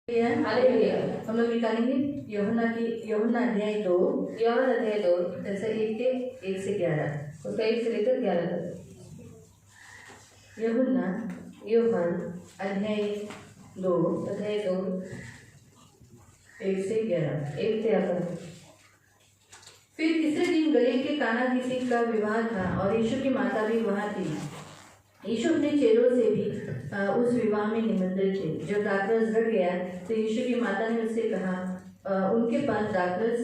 Hallelujah. हम लोग निकालेंगे यूहन्ना अध्याय 2 जैसे 1 से 11 उसका 1 से लेकर 11 तक। यूहन्ना अध्याय 2 1 से 11। फिर तीसरे दिन गलील के काना किसी का विवाह था और यीशु की माता भी वहाँ थी। यीशु अपने चेलों से भी उस विवाह में निमंत्रित थे। जब दाखरस घट गया तो यीशु की माता ने उससे कहा, उनके पास दाखरस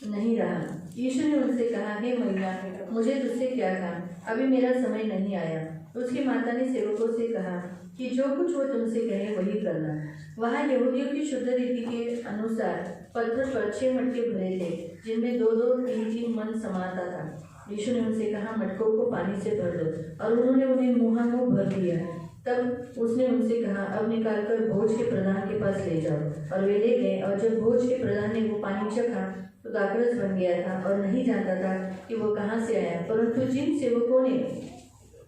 नहीं रहा। यीशु ने उनसे कहा, हे महिला, मुझे तुझसे क्या काम, अभी मेरा समय नहीं आया। उसकी माता ने सेवकों से कहा कि जो कुछ वो तुमसे कहे वही करना। वहाँ यहूदियों की शुद्ध रीति के अनुसार पत्थर पर 6 मटके भरे थे, जिनमें 2-2, 3-3 मन समाता था। यीशु ने उनसे कहा, मटकों को पानी से भर दो, और उन्होंने उन्हें मुँह भर दिया। तब उसने उनसे कहा, अब निकालकर भोज के प्रधान के पास ले जाओ। और वे ले गए। और जब भोज के प्रधान ने वो पानी चखा तो दाखरस बन गया था और नहीं जानता था कि वो कहाँ से आया। परंतु जिन सेवकों ने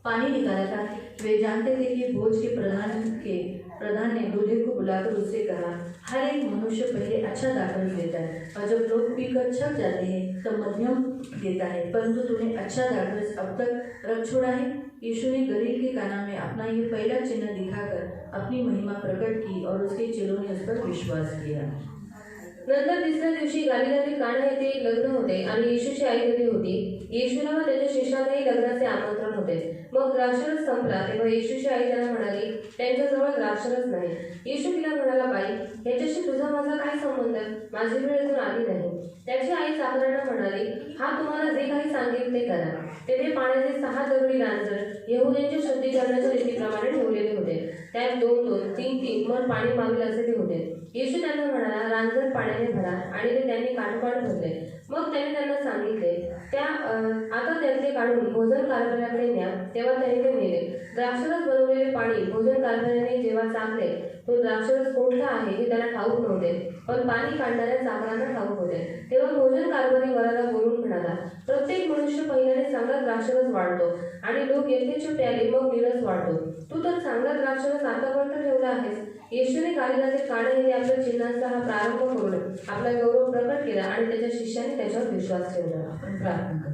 पानी निकाला था वे जानते थे कि भोज के प्रधान ने दूल्हे को बुलाकर उससे कहा, हर एक मनुष्य पहले अच्छा दाखरस देता है, और जब लोग पीकर छक जाते हैं तब मध्यम देता है, परंतु तूने अच्छा दाखरस अब तक रख छोड़ा है। यीशु ने गलील के काना में अपना ये पहला चिन्ह दिखाकर अपनी महिमा प्रकट की और उसके चेलों ने उस पर विश्वास किया। नंतर तिसऱ्या दिवशी गालिलातील काना येथे एक लग्न होते आणि येशूची आई घरी होती. येशूला व त्याच्या शिष्यांनाही लग्नाचे आमंत्रण होते. मग द्राक्षरस संपला तेव्हा येशूची आई त्यांना म्हणाली, त्यांच्याजवळ द्राक्षरस नाही. येशू तिला म्हणाला, बाई, ह्याच्याशी तुझा माझा काय संबंध, माझी वेळ अजून आली नाही. त्याची आई चाकरांना म्हणाली, हा तुम्हाला जे काही सांगेल ते करा. तेथे पाण्याचे 6 दगडी रांजण यहूद्यांच्या शुद्धीकरणाच्या रीतीप्रमाणे ठेवलेले होते. त्यात 2-2, 3-3 मन पाणी मागेल असे ते होते. येशू त्यांना म्हणाला, रांजण पाण्याने भरा, आणि ते त्यांनी काठोकाठ भरले. मग त्याने त्यांना सांगितले, आता त्यातले काढून भोजन कारभाराकडे न्या. तेव्हा त्याने ते नेले. द्राक्षरस बनवलेले पाणी भोजन कारभाराने जेव्हा चाखले तो द्राक्षरस कोठला आहे हे त्याला ठाऊक नव्हते, पण पाणी काढणाऱ्या चाकरांना ठाऊक होते. तेव्हा भोजन कारभारी वराला बोलून म्हणाला, प्रत्येक मनुष्य पहिल्याने चांगला द्राक्षरस वाढतो आणि लोक यथेच्छ प्याले मग नीरस वाढतो. तू तर चांगला द्राक्षरस आतापर्यंत ठेवला आहेस. येशूने गालिलातील काना येथे आपल्या चिन्हांचा हा प्रारंभ करून आपला गौरव प्रकट केला आणि त्याच्या शिष्यांनी त्याच्यावर विश्वास ठेवला.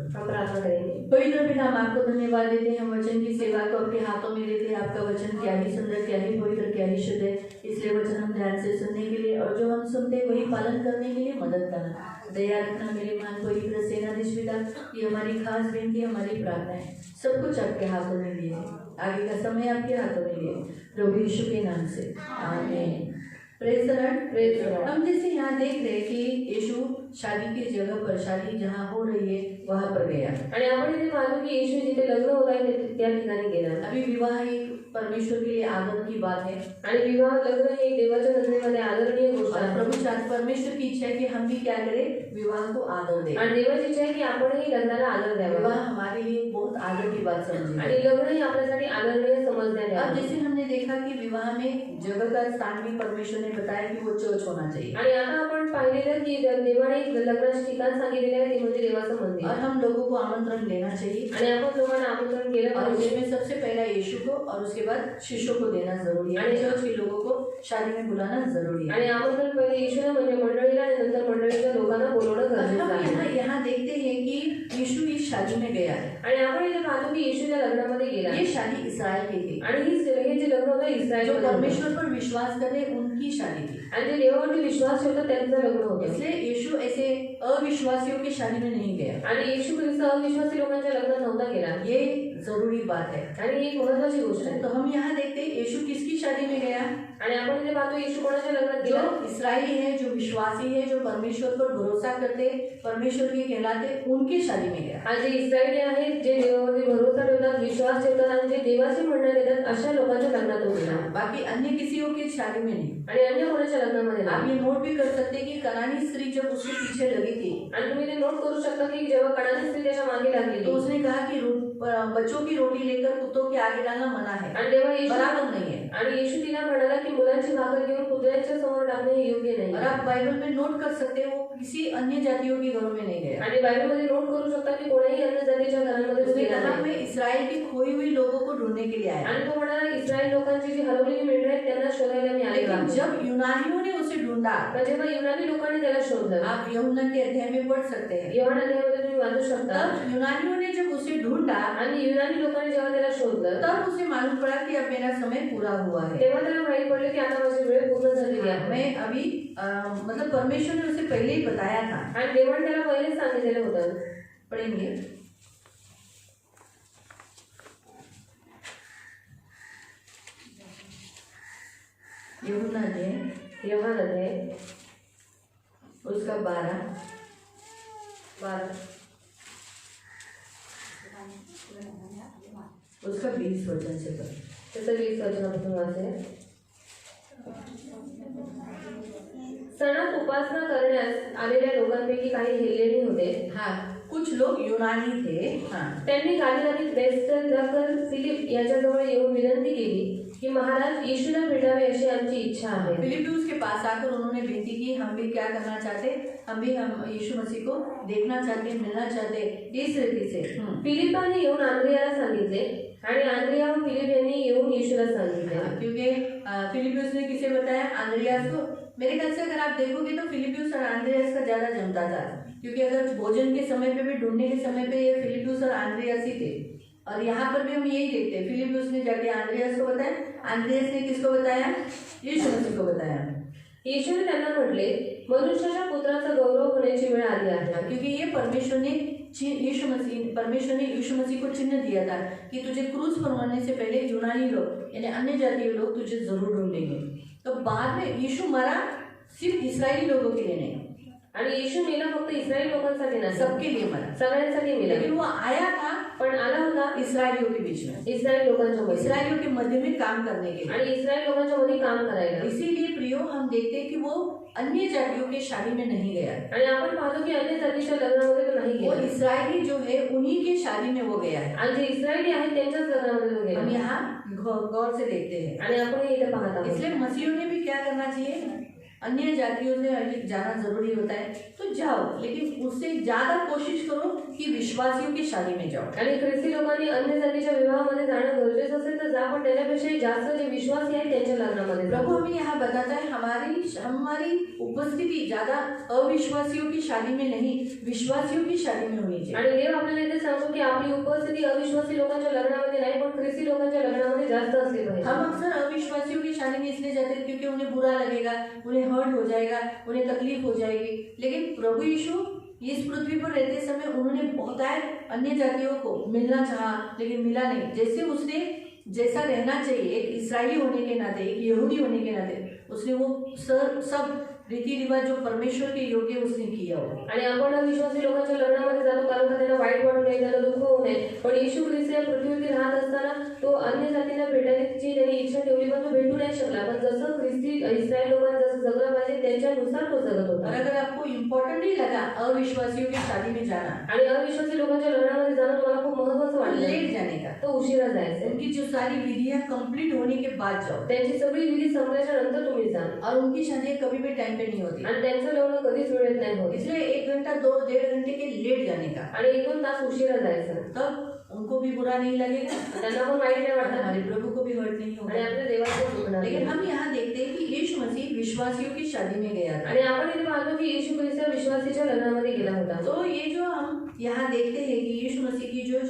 हम प्रार्थना करेंगे। पवित्र पिता, हम आपको धन्यवाद देते हैं, हम वचन की सेवा को आपके हाथों में देते हैं। आपका वचन क्या ही सुंदर, क्या ही पवित्र, क्या ही शुद्ध है। इसलिए वचन हम ध्यान से सुनने के लिए और जो हम सुनते हैं वही पालन करने के लिए मदद करना। दया रखना मेरे महान पवित्र सेनाधीश पिता, ये हमारी खास बेनती, हमारी प्रार्थना है। सब कुछ आपके हाथों में लिए, आगे का समय आपके हाथों में लिए, प्रभु यीशु के नाम से, आमीन। Praise the Lord. हम जैसे यहाँ देख रहे हैं कि यीशु शादी की जगह पर, शादी जहाँ हो रही है वहाँ पर गया, आणि आपण इथे पाहतो की येशू जिथे लग्न होत आहे त्या ठिकाणी गेला. अभी विवाह एक परमेश्वर के लिए आदर की बात है, आणि विवाह लग्न ही देवाच्या नजरेमध्ये आदरणीय गोष्ट आहे. प्रभु चाहते, परमेश्वर की इच्छा है कि हम भी क्या करें, विवाह को आदर दें. आणि देवाची इच्छा आहे की आपणही लग्नाला आदर द्यावा. विवाह हमारे लिए बहुत आदर की बात समझी, आणि लग्न ही आपल्यासाठी आदरणीय समजण्यात अब यावे. जैसे हमने देखा कि विवाह में जगह का स्थान भी परमेश्वर ने बताया कि वो चर्च होना चाहिए, आणि आता आपण पाहिलेलं की देवाने लग्नाचे ठिकाण सांगितलेले आहे ते म्हणजे देवाचं मंदिर. और हम लोगों को आमंत्रण देना चाहिए, आणि आपण लोकांना आमंत्रण केलं और पाहिजे. उसमें सबसे पहला यीशु को और उसके बाद शिष्यों को देना जरूरी है. चर्च के लोगों को शादी में बुलाना जरूरी है. आणि आमंत्रण पहिले येशूला म्हणजे मंडळीला आणि नंतर मंडळीच्या लोकांना बोलवणं गरजेचं आहे. हम यहाँ देखते हैं कि यीशु इस शादी में गया है. आणि आपण इथे पाहतो की येशू त्या लग्नामध्ये गेला. ये शादी इस्राएल की थी, आणि हे जे लग्न होतं इस्रायल, जो परमेश्वर पर विश्वास करे उनकी शादी थी. आणि जे देवावरती विश्वास ठेवतात त्यांचं लग्न होतं. इसलिए यीशु ऐसे अविश्वासियों की शादी में नहीं गया. आणि येशू ख्रिस्त अविश्वासी लोकांच्या लग्नात नव्हता गेला. ये जरूरी बात है. आणि एक महत्वाची गोष्ट आहे. तो हम यहाँ देखते हैं यीशु किसकी शादी में गया, आणि आपण इथे पाहतो येशू कोणाच्या लग्नात जो गेला, इस्राएली है, जो विश्वासी है, जो परमेश्वर पर भरोसा करते, परमेश्वर के कहलाते, उनकी शादी में गया. आणि जे इस्रायली आहेत, जे देवावरती भरोसा ठेवतात, विश्वास ठेवतात आणि जे देवाचे म्हणणं देतात अशा लोकांच्या लग्नात तो गेला. बाकी अन्य किसी की शादी में नहीं. आणि अन्य कोणाच्या लग्नामध्ये आप नाही. ये नोट भी कर सकते कि कनानी स्त्री जब उसके पीछे लगी थी, आणि तुम्ही ते नोट करू शकता की जेव्हा कणानी स्त्री त्याच्या मागे लागली तो उसने कहा कि बच्चों की रोटी लेकर कुत्तों के आगे डालना मना है, आणि तेव्हा येशू बराबर नहीं है. आणि येशू तिला म्हणाला की मुलांची भाकर घेऊन कुत्र्यांच्या समोर टाकणे हे योग्य और नाही. आप बाइबल में नोट कर सकते हैं वो किसी अन्य जातियों के घरों में नहीं गया। आणि बायबलमध्ये नोट करू शकता की कोणाही अन्य जातीच्या घरांमध्ये तो उसने गेला कहा नाही. मैं इस्राएल की खोई हुई लोगों को ढूंढने के लिए आया। आणि तो म्हणाला इस्रायल लोकांची जी हरवलेली मेंढरे आहेत त्यांना शोधायला मी आलेलो लेकिन आहे. जब यूनानियों ने उसे ढूंढा, पण जेव्हा युनानी लोकांनी त्याला शोधलं, आप यूहन्ना के अध्याय में पढ़ सकते हैं, योहान अध्यायामध्ये तुम्ही वाचू शकता. तब यूनानियों ने जब उसे ढूंढा आणि युनानी लोकांनी जेव्हा त्याला शोधलं तब उसे मालूम पड़ा कि अब मेरा समय पूरा हुआ है। तेव्हा त्याला माहित पडलं की आता माझी वेळ पूर्ण झालेली आहे. मैं अभी मतलब परमेश्वर ने उसे पहले ही बताया था। आणि देवाने त्याला पहिलेच सांगितलेलं होतं. पढ़ेंगे यूहन्ना अध्याय योहान अध्याय उसका 12 उसका 20 वचन से पढ़। त्याचं 20 वचनापासून वाचेल. सणात उपासना करण्यास आलेल्या लोकांपैकी काही हेलेनी होते. हाँ, कुछ लोग यूनानी थे। हाँ, त्यांनी गालिलातील बेथसादा फिलिप याच्याजवळ येऊन विनंती केली की महाराज येशूला भेटावे अशी आमची इच्छा आहे. फिलिप्पियुस के पास आकर उन्होंने विनती की, हम भी क्या करना चाहते, हम यीशु मसीह को देखना चाहते, मिलना चाहते, इस रीति से। फिलिपाने येऊन आंद्रियाला सांगितले आणि आंद्रिया व फिलिप यांनी येऊन येशूला सांगितले. क्योंकि फिलिप्पियुस ने किसे बताया, आंद्रियास को। मेरे ख्याल से अगर आप देखोगे तो फिलिप्पियुस और आंद्रियास का ज्यादा जमता था, क्योंकि अगर भोजन के समय पे भी, ढूंढने के समय पे ये फिलिप्पियुस और आंद्रियास ही थे। और यहाँ पर भी हम यही देखते हैं, फिलिप्पियुस ने जाके आंद्रियास को बताया, आंद्रियास ने किसको बताया, यीशु मसीह को बताया। येशूने त्यांना म्हटले, मनुष्याच्या पुत्राचा गौरव होण्याची वेळ आली आहे. क्योंकि ये परमेश्वर ने यीशु मसीह को चिन्ह दिया था कि तुझे क्रूस पर मरने से पहले यूनानी लोग यानी अन्य जातीय लोग तुझे जरूर ढूंढेंगे। तो बाद में यीशु मरा सिर्फ इस्राएली लोगों के लिए नहीं, आणि येशू मेला फक्त इस्रायल लोकांसाठी नाही, सबके लिए मरा, सगळ्यांसाठी मेला. लेकिन वो आया था, पण आला होता इस्राएलियों के बीच में, इस्रायल लोकांच्या मध्ये, इस्राएलियों के मध्य में काम करने के लिए। आणि इस्रायल लोकांच्या मध्ये काम करायला. इसीलिए प्रियो हम देखते हैं कि वो अन्य जातियों के शादी में नहीं गया, आणि आपण पाहतो की अन्य जातीच्या लग्नामध्ये तो नाही वो गेला. इस्राएली जो है उन्हीं के शादी में वो गया है। आणि जे इस्रायली आहेत त्यांच्याच लग्नामध्ये तो गेला. हम यहाँ गौर से देखते हैं। आणि आपण हे इथे पाहत आहोत. इसलिए मसीहों ने भी क्या करना चाहिए, अन्य जातियों से जाना जरूरी होता है तो जाओ, लेकिन उससे ज्यादा कोशिश करो कि विश्वासियों की शादी में जाओ। आणि ख्रिस्ती लोकांनी अन्य जातीच्या विवाहामध्ये जाणं गरजेचं असेल तर जा, पण त्याच्यापेक्षाही जास्त जे विश्वासी आहेत त्यांच्या लग्नामध्ये जा. प्रभु हमें यहाँ बताता है हमारी उपस्थिति ज्यादा अविश्वासियों की शादी में नहीं, विश्वासियों की शादी में होनी चाहिए। आणि देव आपल्याला इथे सांगतो की आपली उपस्थिती अविश्वासी लोकांच्या लग्नामध्ये नाही, पण ख्रिस्ती लोकांच्या लग्नामध्ये जास्त असली पाहिजे. हम अक्सर अविश्वासियों की शादी में इसलिए जाते हैं क्योंकि उन्हें बुरा लगेगा, उन्हें हर्ट हो जाएगा, उन्हें तकलीफ हो जाएगी। लेकिन प्रभु यीशु इस पृथ्वी पर रहते समय उन्होंने बहुतायत अन्य जातियों को मिलना चाहा, लेकिन मिला नहीं। जैसे उसने जैसा रहना चाहिए एक इस्राएली होने के नाते, एक यहूदी होने के नाते, उसने वो सब रीति रिवाज जो परमेश्वर के योग्य उसने किया हो। आणि आपण अविश्वासी लोकांच्या लग्नामध्ये जातो कारण का त्यांना वाईट वाटू नये, त्यांना दुःख होऊ नये. पण येशू ख्रिस्त या पृथ्वीवरती राहत असताना तो अन्य जातींना भेटायची त्यांनी इच्छा ठेवली, पण तो भेटू नाही शकला. पण जसं ख्रिस्ती इस्रायल लोकांना जसं जगलं पाहिजे त्यांच्यानुसार तो जगत होता. और अगर आपको इम्पोर्टेंट नहीं लगा अविश्वासियों की शादी में जाना, आणि अविश्वासी लोकांच्या लग्नामध्ये जाणं तुम्हाला खूप महत्त्वाचं वाटलं, लेट जाने का, तो उशिरा जायचं. उनकी जो सारी विधियां कंप्लीट होने के बाद जाओ, त्यांची सगळी विधी संपल्याच्या नंतर तुम्ही जा. और उनकी शादी कभी भी टाइम पे नहीं होती, आणि त्यांचं लग्न कधीच वेळेत नाही होत. इसलिए 1 घंटा 2-1.5 घंटे के लेट जाने का, आणि 1-2 तास उशिरा जायचं. तब उनको भी बुरा नहीं लगेगा, त्यांना पण वाईट नाही वाटणार, हमारे प्रभु को भी हर्ट नहीं आणि होगा। आपल्या देवाचं दुखणार. लेकिन हम यहाँ देखते हैं कि यीशु मसीह विश्वासियों की शादी में गया था। आणि आपण इथे पाहतो की येशू ख्रिस्त विश्वासीच्या लग्नामध्ये गेला होता. तो ये जो हम यहाँ देखते हैं कि यीशु मसीह की जो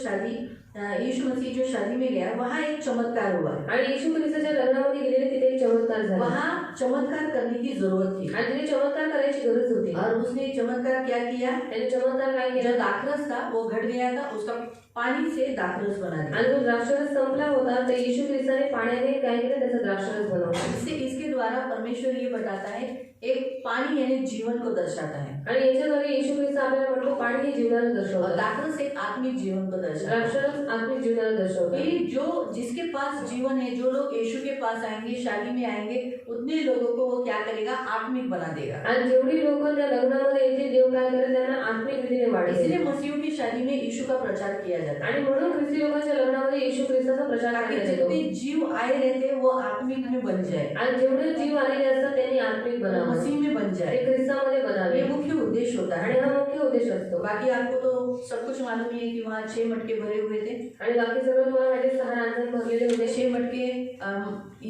शादी में गया, वहाँ एक चमत्कार हुआ, आणि येशू ख्रिस्ताच्या लग्नामध्ये गेलेले तिथे एक चमत्कार झाला. वहाँ चमत्कार करने की जरूरत थी। आणि तिथे चमत्कार करायची गरज होती. और उसने चमत्कार क्या किया, त्याने चमत्कार काय जो केला, दाखरस था वो घट गया था, उसका पानी से दाखरस बना दिया। आणि जो द्राक्षरस संपला होता तर येशू ख्रिस्ताने पाण्याने काय केलं, त्याचा द्राक्षरस बनवला. इसके द्वारा परमेश्वर ये बताता है, एक पानी यानी जीवन को दर्शाता है, आणि याच्याद्वारे येशू ख्रिस्त आपल्याला म्हणतो पाणी हे जीवनाला और दर्शवतं, दाखरस एक आत्मिक जीवन को दर्शाता है। द्राक्षरस आत्मिक जीवनाला दर्शवतं. कि जो जिसके पास जीवन है, जो लोग यीशु के पास आएंगे, शादी में आएंगे, उतने लोगों को वो क्या करेगा, आत्मिक बना देगा। आणि जेवढी लोक त्या लग्नामध्ये येतील देव काय करेल, त्यांना आत्मिक रीतीने वाढेल. इसलिए मसीहों की शादी में यीशु का प्रचार किया जाता है, आणि म्हणून ख्रिस्ती लोकांच्या लग्नामध्ये येशू ख्रिस्ताचा प्रचार ताकि केला जातो. जितने जीव आए रहते हैं वो आत्मिक में बन जाए। आणि जेवढे जो जीव आलेले असतात त्यांनी आत्मिक बनावं, मसीह में बन ते जाए, ख्रिस्तामध्ये बनावे, ये मुख्य उद्देश्य होता आणि है। हा मुख्य उद्देश असतो। बाकी आपको तो सब कुछ मालूम ही है कि वहाँ 6 मटके भरे हुए थे। आणि बाकी सगळं तुम्हाला माहिती, 6 रांजण भरलेले होते। 6 मटके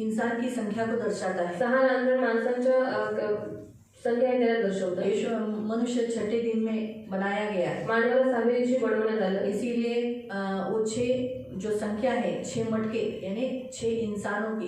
इंसान की संख्या को दर्शाता है। 6 रांजण माणसांच्या संख्या आहे त्याला दर्शवतं। यीशु मनुष्य छठे दिन में बनाया गया है, मानवाला 6व्या दिवशी बनवण्यात आलं, इसीलिए वो 6 जो संख्या है 6 मटके यानी 6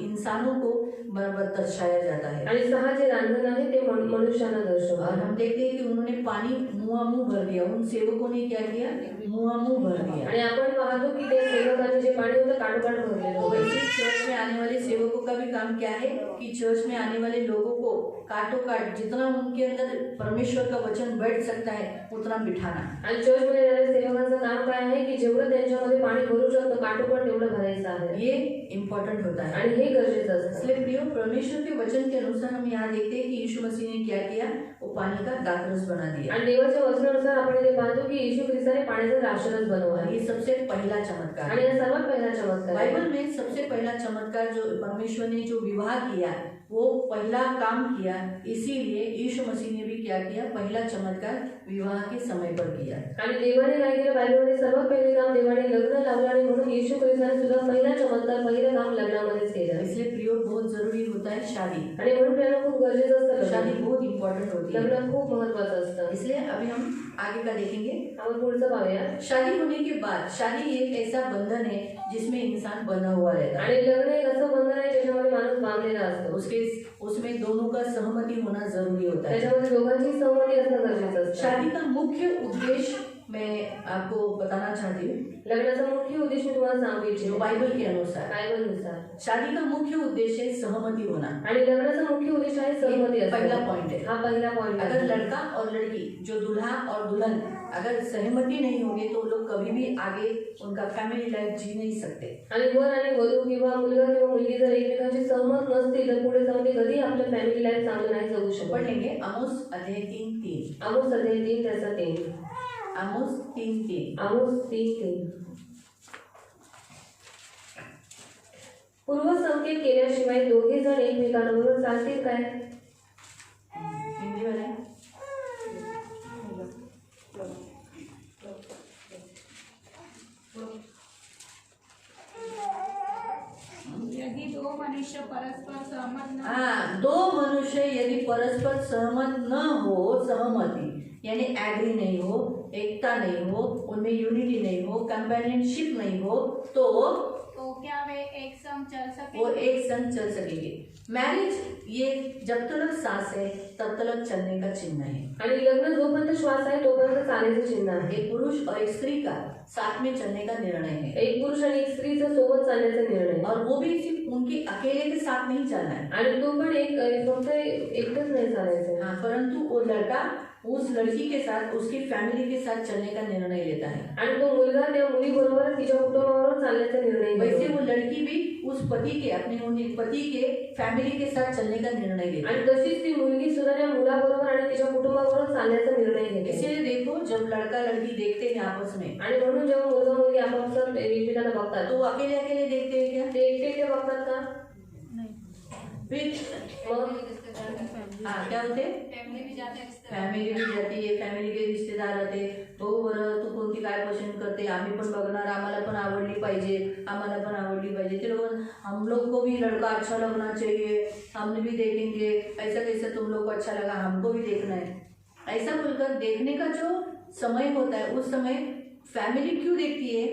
इंसानों को बराबर दर्शाया जाता है। आणि 6 जे रांजण आहे ते मनुष्यांना और दर्शवतात। हम देखते हैं कि उन्होंने पानी मुंह भर दिया, उन सेवकों ने क्या किया, मुंह भर दिया। आणि आपण पाहतो की ते सेवकांचे जे पाणी होतं काठोकाठ भरलेलं तो होतं। वैसे चर्च में आने वाले सेवकों का भी काम क्या है कि चर्च में आने वाले लोगों को काटो काट जितना उनके अंदर परमेश्वर का वचन बैठ सकता है उतना बिठाना। आणि चर्चमध्ये येणाऱ्या सेवकांचं काम काय आहे की जेवढं त्यांच्यामध्ये पाणी भरू शकतो काठोकाठ तेवढं भरायचं आहे, ये इम्पोर्टेंट होता है। आणि हे गरजेचं असतं। इसलिए प्रियो, परमेश्वर के वचन के अनुसार हम यहाँ देखते हैं कि यीशु मसीह ने क्या किया, वो पानी का दाखरस बना दिया। आणि देवाच्या वचनानुसार आपण इथे पाहतो की येशू ख्रिस्ताने पाण्याचा राक्षस बनवला, ये सबसे पहला चमत्कार आणि है। हा सर्वात पहिला चमत्कार आहे। बाइबल में सबसे पहला चमत्कार जो परमेश्वर ने जो विवाह किया वो पहला काम किया, इसीलिए यीशु मसीह ने भी क्या किया, पहला चमत्कार विवाह के समय पर किया। आणि देवाने काय केलं, बायबलमध्ये सर्वात पहिले काम देवाने लग्न लावलं, आणि म्हणून येशू ख्रिस्ताने सुद्धा पहिला चमत्कार पहिलं काम लग्नामध्येच केलं। इसलिए प्रियो, बहुत जरूरी होता है शादी। आणि म्हणून प्रियांनो खूप गरजेचं असतं शादी लग्न, बहुत इम्पोर्टेंट होती है। लग्न खूप महत्त्वाचं असतं। इसलिए अभी हम आगे का देखेंगे। आपण पुढचं पाहूया। शादी होने के बाद, शादी एक ऐसा बंधन है जिसमें इंसान बंधा हुआ रहता है। आणि लग्न एक असं बंधन आहे ज्याच्यामध्ये माणूस बांधलेला असतो, उसमें दोनों का सहमति होना जरूरी होता है। त्याच्यामध्ये दोघांची सहमती असणं गरजेचं असतं। शादी का मुख्य उद्देश्य मैं आपको बताना चाहती हूँ, लग्नाचा मुख्य उद्देश मी तुम्हाला सांगू जो इच्छिते, बाइबल के अनुसार बायबलनुसार। शादी का मुख्य उद्देश्य है सहमति होना। आणि लग्नाचा मुख्य उद्देश आहे सहमती ये असणं। पहला पॉइंट है। हा पहिला पॉइंट अगर आहे। लड़का और लड़की, जो दूल्हा और दुल्हन, अगर सहमति नहीं होगी तो लोग कभी भी आगे उनका फैमिली लाइफ जी नहीं सकते। आणि वर आणि वधू किंवा मुलगा किंवा मुलगी जर एकमेकांची सहमत नसतील तर पुढे जाऊन ते कधी आपलं फॅमिली लाईफ चांगलं नाही जगू शकत। पढ़ेंगे आमोस अध्याय 3:3। आमोस अध्याय 3 त्याचा 3। आमोस 3:3। आमोस 3:3। पूर्वसंकेत केल्याशिवाय दोघे जण एकमेकांबरोबर चालतील काय? हिंदी वाले यदि दो मनुष्य परस्पर सहमत न हाँ, दो मनुष्य यदि परस्पर सहमत न हो, सहमति यानी एग्री नहीं हो, एकता नहीं हो, उनमें यूनिटी नहीं हो, कंपेनियनशिप नहीं हो, तो क्या वे एक संग चल वो सके? एक संग चल सकेंगे। मैरिज ये जब तक सांस है तब तक चलने का चिन्ह है। आणि लग्न जोपर्यंत श्वास आहे तोपर्यंत चालायचं चिन्ह आहे। एक पुरुष और एक स्त्री का साथ में चलने का निर्णय है, एक पुरुष आणि एक स्त्रीचा सोबत चालण्याचा निर्णय आहे। और वो भी सिर्फ उनके अकेले के साथ नहीं चलना है। आणि तो पण फक्त एकटंच नाही चालायचं। हाँ, परंतु वो लड़का उस लड़की के साथ, उसकी फैमिली के साथ चलने का निर्णय लेता है। आणि तो मुलगा त्या मुलीबरोबर तिच्या कुटुंबाबरोबर चालण्याचा निर्णय वैसे घेतो। वो लड़की भी उस पति के, अपने पति के फैमिली के साथ चलने का निर्णय लेती है। आणि तशीच ती मुलगी सुद्धा त्या मुलाबरोबर आणि तिच्या कुटुंबाबरोबर चालण्याचा निर्णय घेते। इसीलिए देखो, जब लड़का लड़की देखते हैं आपस में, आणि म्हणून जेव्हा मुलगा मुलगी आपापसात एकमेकांना बघतात तो अकेले अकेले देखते हैं क्या? ते एकटे बघतात का? फिर मग हाँ, क्या होते? फॅमिली भी जाते रिश्तेदार. फॅमिली भी जाती है, फॅमिली के रिश्तेदार राहते, भाऊ बरं तू कोणती काय पसंत करते, आम्ही पण बघणार, आम्हाला पण आवडली पाहिजे, आम्हाला पण आवडली पाहिजे। ते लोग, हम लोग को भी लड़का अच्छा लगना चाहिए, हमने भी देखेंगे, ऐसा कैसे तुम लोग को अच्छा लगा, हमको भी देखना है, ऐसा बोलकर देखने का जो समय होता है, उस समय फैमिली क्यों देखती है?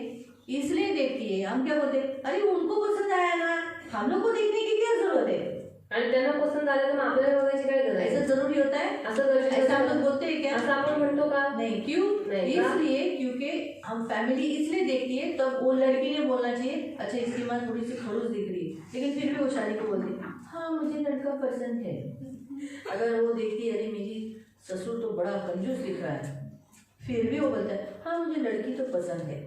इसलिए देखती है। हम क्या बोलते, अरे उनको पसंद आया ना, हम लोग को देखने की क्या जरूरत है? आणि त्यांना पसंत आलं तर मग आपल्याला बघायची काय गरज आहे? ऐसा जरूरी होता है? असं गरजेचं ऐसा हम आहे? लोग बोलते हैं क्या? असं आपण म्हणतो का? नहीं, क्यों? नहीं, का? इसलिए क्योंकि हम फैमिली इसलिए देखती है, तब वो लड़की ने बोलना चाहिए, अच्छा इसकी माँ थोड़ी सी खड़ूस दिख रही है, लेकिन फिर भी वो शादी को बोलती है, हाँ मुझे लड़का पसंद है। अगर वो देखती है, अरे मेरी ससुर तो बड़ा कंजूस दिख रहा है, फिर भी वो बोलता है, हाँ मुझे लड़की तो पसंद है।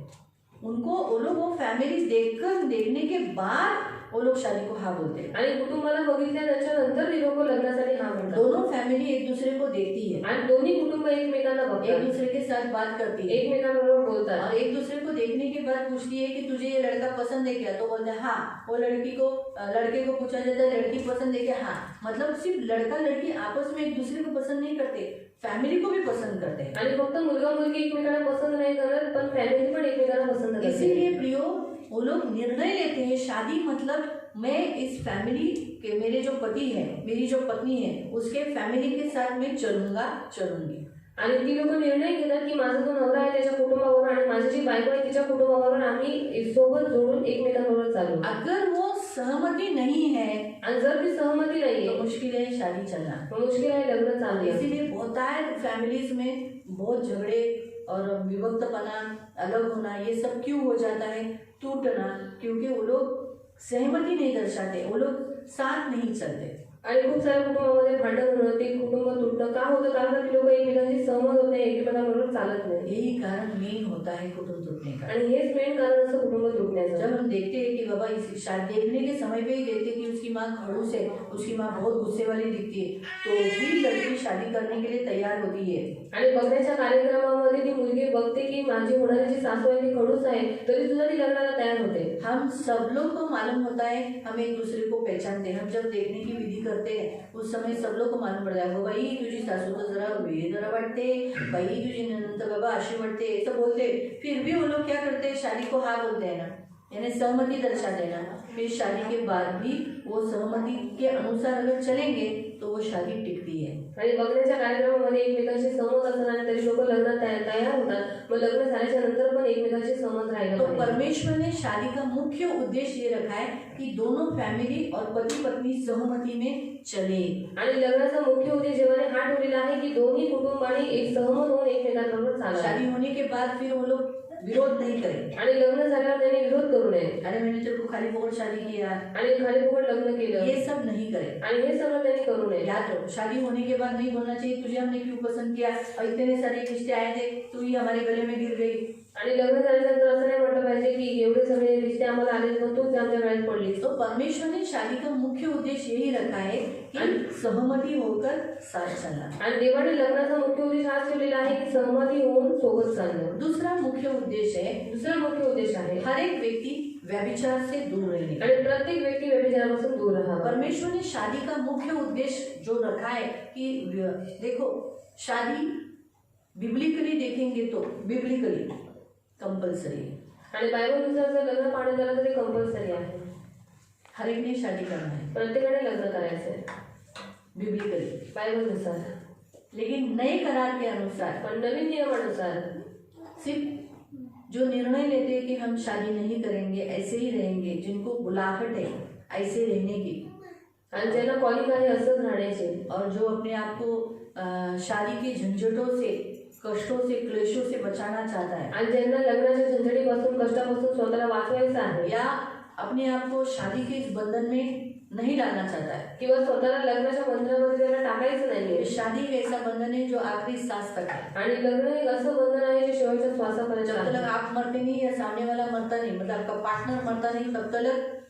उनको वो लोग वो फैमिली देखने के बाद वो लोग शादी को हाँ बोलते हैं। आणि कुटुंबाला बघितल्या त्याच्यानंतर ती लोक लग्नासाठी हा म्हणतात। दोनों फैमिली एक दूसरे दूसरे को देखती है, आणि दोन्ही कुटुंब एकमेकांना एक बघतात, दूसरे के साथ बात करती है एकमेकांबरोबर बोलतात और एक दूसरे को देखने के बाद पूछती है कि तुझे ये लड़का पसंद है क्या, तो बोलते हैं हाँ। वो लड़के को पूछा जाता है लड़की पसंद है क्या, हाँ। मतलब सिर्फ लड़का लड़की आपस में एक दूसरे को पसंद नहीं करते, फैमिली को भी पसंद करते हैं। आणि फक्त मुलगा मुलगी एकमेकांना पसंत नाही करत, पण फॅमिली पण एकमेकांना पसंत करते. इसीलिए प्रियो वो लोग निर्णय लेते हैं शादी मतलब मैं इस फैमिली के, मेरे जो पति है, मेरी जो पत्नी है, उसके फैमिली के साथ मैं चलूंगी। आणि ती लोक निर्णय घेतात की माझा जो नवरा आहे त्याच्या कुटुंबाबरोबर आणि माझी जी बायको आहे तिच्या कुटुंबाबरोबर आम्ही सोबत जोडून एकमेकांबरोबर चालू. अगर वो सहमति नहीं है आणि जर ती सहमती तो नाहीये मुश्किल है शादी चलना, तो मुश्किल आहे लग्न चालू. इसीलिए होता है फैमिलीज में बहुत झगड़े और विभक्तपना, अलग होना, ये सब क्यों हो जाता है, टूटना, क्योंकि वो लोग सहमति नहीं दर्शाते, वो लोग साथ नहीं चलते। आणि खूप साऱ्या कुटुंबामध्ये भांडण होणं, ते कुटुंब तुटणं का होतं, कारण ती लोक एकमेकांशी सहमत होत नाही, एकमेकांबरोबर चालत नाही. यही कारण मेन होता है कुटुंब टूटने का। आणि हेच मेन कारण असतं कुटुंब तुटण्याचं. जब हम देखते हैं कि बाबा इस शादी देखने के समय पे ही देखते हैं कि उसकी माँ खड़ूस है, उसकी माँ बहुत गुस्से वाली दिखती है, तो भी लड़की शादी करने के लिए तैयार होती है। आणि बघण्याच्या कार्यक्रमामध्ये ती मुलगी बघते की माझी होणारी जी सासू आहे ती खडूस आहे, तरी सुद्धा ती लग्नाला तयार होते. हम सब लोग को मालूम होता है, हम एक दूसरे को पहचानते हैं, हम जब देखने की विधि करते हैं उस समय सब लोग को मालूम पड़ता है, बाई तुझी सासू तो जरा वाटते, बाई तुझी ननंद तर बाबा अशी वाटते, ऐसा बोलते। फिर भी वो लोग क्या करते हैं, शादी को हाँ बोलते हैं ना, यानी सहमति दर्शाते हैं ना। फिर शादी के बाद भी वो सहमति के अनुसार अगर चलेंगे तो वो शादी टिकती है। आणि बघण्याच्या कार्यक्रमामध्ये एकमेकांशी सहमत असताना तरी लोक लग्नात तयार होतात, मग लग्न झाल्याच्या नंतर पण एकमेकांशी सहमत राहिलं तो पाहिजे. परमेश्वर ने शादी का मुख्य उद्देश्य ये रखा है कि दोनों फैमिली और पति पत्नी सहमति में चले। आणि लग्नाचा मुख्य उद्देश देवाने हा ठेवलेला आहे की दोन्ही कुटुंबांनी एक सहमत होऊन एकमेकांबरोबर चालावे. शादी होने के बाद फिर वो लोग विरोध नहीं करें, आणि लग्न झाल्यावर त्यांनी विरोध करू नये, अरे मैंने तेरे को खाली फोकट शादी किया, आणि खाली फुकट लग्न केलं, ये सब नहीं करें। आणि हे सगळं त्यांनी करू नये. याद रखो, शादी होने के बाद नहीं बोलना चाहिए तुझे हमने क्यों पसंद किया और इतने सारे रिश्ते आए थे, तू ही हमारे गले में गिर गई। आणि लग्न झाल्यानंतर असं नाही म्हटलं पाहिजे की एवढे सगळे रिश्ते आम्हाला आले पण तूच आमच्या गळ्यात पडलीस. तो परमेश्वर ने शादी का मुख्य उद्देश्य यही रखा है कि सहमति होकर साथ चलना। आणि देवाने लग्नाचा मुख्य उद्देश हाच ठेवलेला आहे की सहमती होऊन सोबत चालणं. दूसरा मुख्य उद्देश्य है, दुसरा मुख्य उद्देश आहे हर एक व्यक्ति व्यभिचार से दूर रहने का। आणि प्रत्येक व्यक्ती व्यभिचारापासून दूर राहावा. परमेश्वर ने शादी का मुख्य उद्देश्य जो रखा है कि देखो, शादी बिब्लिकली देखेंगे तो बिब्लिकली कंपल्सरी है, आणि बायबलनुसार जर लग्न पाळलं झालं तर ते कंपल्सरी आहे. हर एक ने शादी करना है प्रत्येकाने लग्न करायचं आहे बिब्लिकली, बायबलनुसार. लेकिन नए करार के अनुसार पण नवीन नियमानुसार सिर्फ जो निर्णय लेते हैं कि हम शादी नहीं करेंगे, ऐसे ही रहेंगे, जिनको बुलाहट है ऐसे रहने की, आणि ज्यांना कॉलिंग आहे असंच राहण्याचे, और जो अपने आप को शादी के झंझटों से, कष्टों से, क्लेशों से बचाना चाहता है, आणि ज्यांना लग्नाच्या झंझटीपासून कष्टापासून स्वतःला वाचवायचं आहे, या अपने आप को शादी के इस बंधन में नहीं डालना चाहता है, किंवा स्वतःला लग्नाच्या बंधनामध्ये त्याला टाकायचं नाहीये. शादी एक ऐसा बंधन है जो आखिरी सांस तक है। आणि लग्न एक असं बंधन आहे जे शेवटच्या श्वासापर्यंत जब तक आहे. आप मरते नहीं या सामने वाला मरता नहीं, मतलब आपका पार्टनर मरता नहीं, तब तक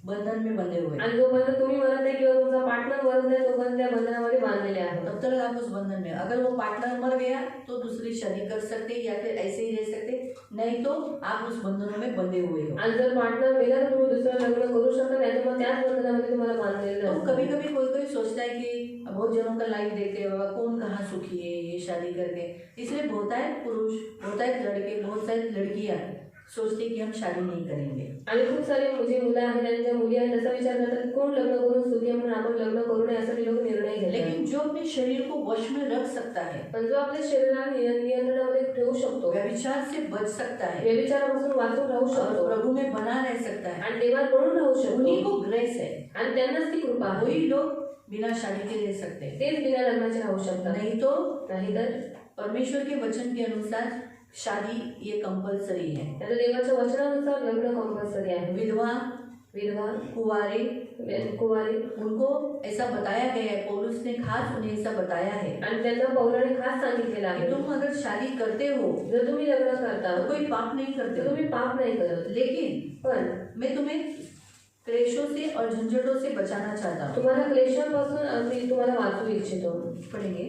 बंधन में बंधे हुए, आणि जोपर्यंत तुम्ही मरत नाही किंवा तुमचा पार्टनर मरत नाही तोपर्यंत त्या बंधनामध्ये बांधलेले आहे. तब तक आप उस बंधन में, अगर वो पार्टनर मर गया तो दूसरी शादी कर सकते या फिर ऐसे ही रह सकते, नहीं तो आप उस बंधनों में बंधे हुए हो। आणि जर पार्टनर मेला तर तुम्ही दुसरं लग्न करू शकता, नाही तर मग त्याच बंधनामध्ये तुम्हाला बांधलेलं तो आहे. कभी कभी कोई सोचता है कि बहुत जनों का लाइफ देखते हैं, बाबा कौन कहाँ सुखी है ये शादी करके, इसलिए बहुत है पुरुष, बहुत है लड़के, बहुत सारी लड़कियाँ सोचते कि हम शादी नहीं करेंगे। आणि खूप सारे जे मुलं आहेत आणि ज्या मुली आहेत तसा विचार करतात की कोण लग्न करून सुखी आहे म्हणून आपण लग्न करू नये असं ते लोक निर्णय घेतात. लेकिन जो अपने शरीर को वश में रख सकता है, पण जो आपल्या शरीराला नियंत्रणामध्ये ठेवू शकतो, व्यभिचार से बच सकता है व्यभिचारापासून वाचून राहू और शकतो प्रभु में बना रह सकता है, आणि देवात बनून राहू उन्हीं शकतो, को ग्रेस है। आणि त्यांनाच ती कृपा आहे. वही लोग बिना शादी के रह सकते हैं, तेच बिना लग्नाचे राहू शकतात. नहीं तो नाहीतर परमेश्वर के वचन के अनुसार शादी ये कंपल्सरी है। त्याच्या देवाच्या वचनानुसार लग्न कंपल्सरी आहे. विधवा, कुंवारे, कुवारी उनको ऐसा बताया गया है, पौलुस ने खास उन्हें ऐसा बताया है आणि त्यांना पौराणिक खास सांगितलेलं कि आहे तुम अगर शादी करते हो जर तुम्ही लग्न करता तो कोई पाप नहीं करते तर हो, तुम्ही पाप नाही करत, लेकिन पण मैं तुम्हें क्लेशों से और झंझटों से बचाना चाहता हूँ। तुम्हाला क्लेशापासून मी तुम्हाला वाचू इच्छितो. पढ़ेंगे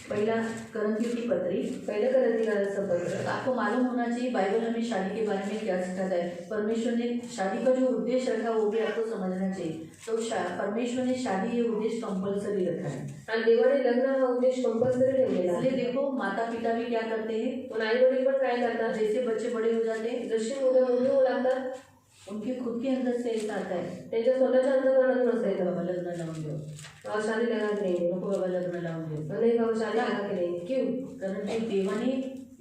पहला करंथियों की पत्री। पहिलं करंथीकरांचं पत्र. आपको मालूम होना चाहिए बाइबल हमें शादी के बारे में क्या सिखाता है। परमेश्वर ने शादी का जो उद्देश्य रखा वो भी आपको समझना चाहिए. तो परमेश्वर ने शादी ये उद्देश्य कंपल्सरी रखा है. आणि देवाने लग्न हा उद्देश कंपल्सरी ठेवलेला इसलिए आहे. देखो माता पिता भी क्या करते हैं, पण आई वडील पण काय करतात, जैसे बच्चे बड़े हो जाते हैं जशी मुलं मोठी होऊ लागतात उनके खुद के अंदर से ऐसा आता है, त्यांच्या स्वतःच्या अंतःकरणातून नको असायचं, बाबा लग्न लावून देऊ, और शादी लगा के देंगे, नको बाबा लग्न लावून देऊ. नहीं बाबा शादी लगा के देंगे. क्यों? कारण ते देवाने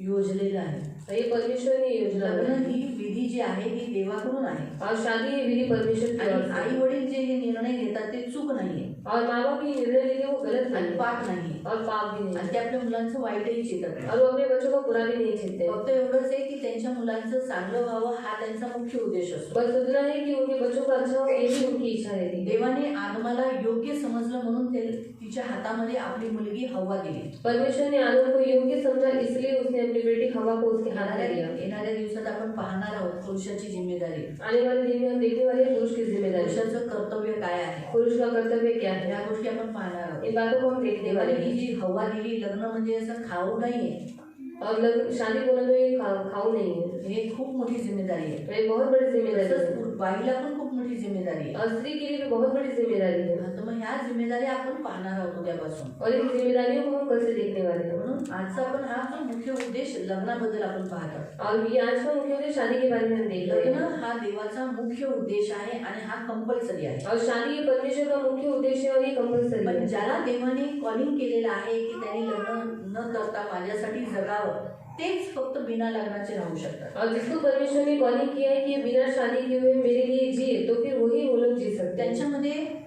योजलेलं आहे. हे परमेश्वर ने योजना लग्न बनाई. ही विधी जी आहे ही देवाकडून आहे. और शादी ही विधि परमेश्वर की ओर से. आई वडील जे हे निर्णय घेतात ते चूक नाहीये और माँ बाप की निर्णय लेके वो गलत आणि नहीं, पाप नाहीये और पाप भी नहीं, आणि ते आपल्या मुलांचं वाईटही चितत नाही. और वो अपने बच्चों को बुरा भी नहीं चाहते. फक्त एवढंच आहे की त्यांच्या मुलांचं चांगलं व्हावं हा त्यांचा मुख्य उद्देश असतो. बस इतना है कि उनके बच्चों का अच्छा हो, यही उनकी इच्छा रहती है. देवाने आदमाला योग्य समजलं म्हणून तिच्या हातामध्ये आपली मुलगी हव्वा दिली. परमेश्वर ने आदम को योग्य समझा, इसलिए उसने अपनी बेटी हवा को उसके हाथ में दिया. येणाऱ्या दिवसात आपण पाहणार आहोत पुरुषाची जिम्मेदारी, आने वाले दिन में हम देखने वाले हैं पुरुष की जिम्मेदारी, पुरुषाचं कर्तव्य काय आहे, पुरुष का कर्तव्य क्या है, या गोष्टी आपण पाहणार आहोत. इन बातों को हम देखने देवाने वाले ही हैं. जी हव्वा दिली, लग्न म्हणजे असं खाऊ नाहीये, और शादी बोलना तो ये खाऊ नहीं है, हे खूप मोठी जिम्मेदारी आहे. तो एक बहुत बड़ी जिम्मेदारी है. तसंच बाईला पण खूप मोठी जिम्मेदारी आहे. और स्त्री के लिए भी बहुत बड़ी जिम्मेदारी है. तर मग ह्या जिम्मेदारी आपण पाहणार आहोत उद्यापासून. और इन जिम्मेदारियों को हम कल से देखने वाले हैं. म्हणून आजचा आपण हा जो मुख्य उद्देश लग्नाबद्दल आपण पाहतो. और ये आज का मुख्य उद्देश्य शादी के बारे में हम देख रहे लग्न हैं. हा देवाचा मुख्य उद्देश आहे आणि हा कंपल्सरी आहे. और शादी ये परमेश्वर का मुख्य उद्देश्य है और ये कंपल्सरी पण है. ज्याला देवाने कॉलिंग केलेलं आहे की त्यांनी लग्न न करता माझ्यासाठी जगावं, तेच फक्त बिना लग्नाचे राहू शकतात. और जिसको परमेश्वर ने कॉलिंग किया है कि ये बिना शादी किए हुए मेरे लिए जिए, तो फिर वही वो लोग जी सकते हैं. त्यांच्यामध्ये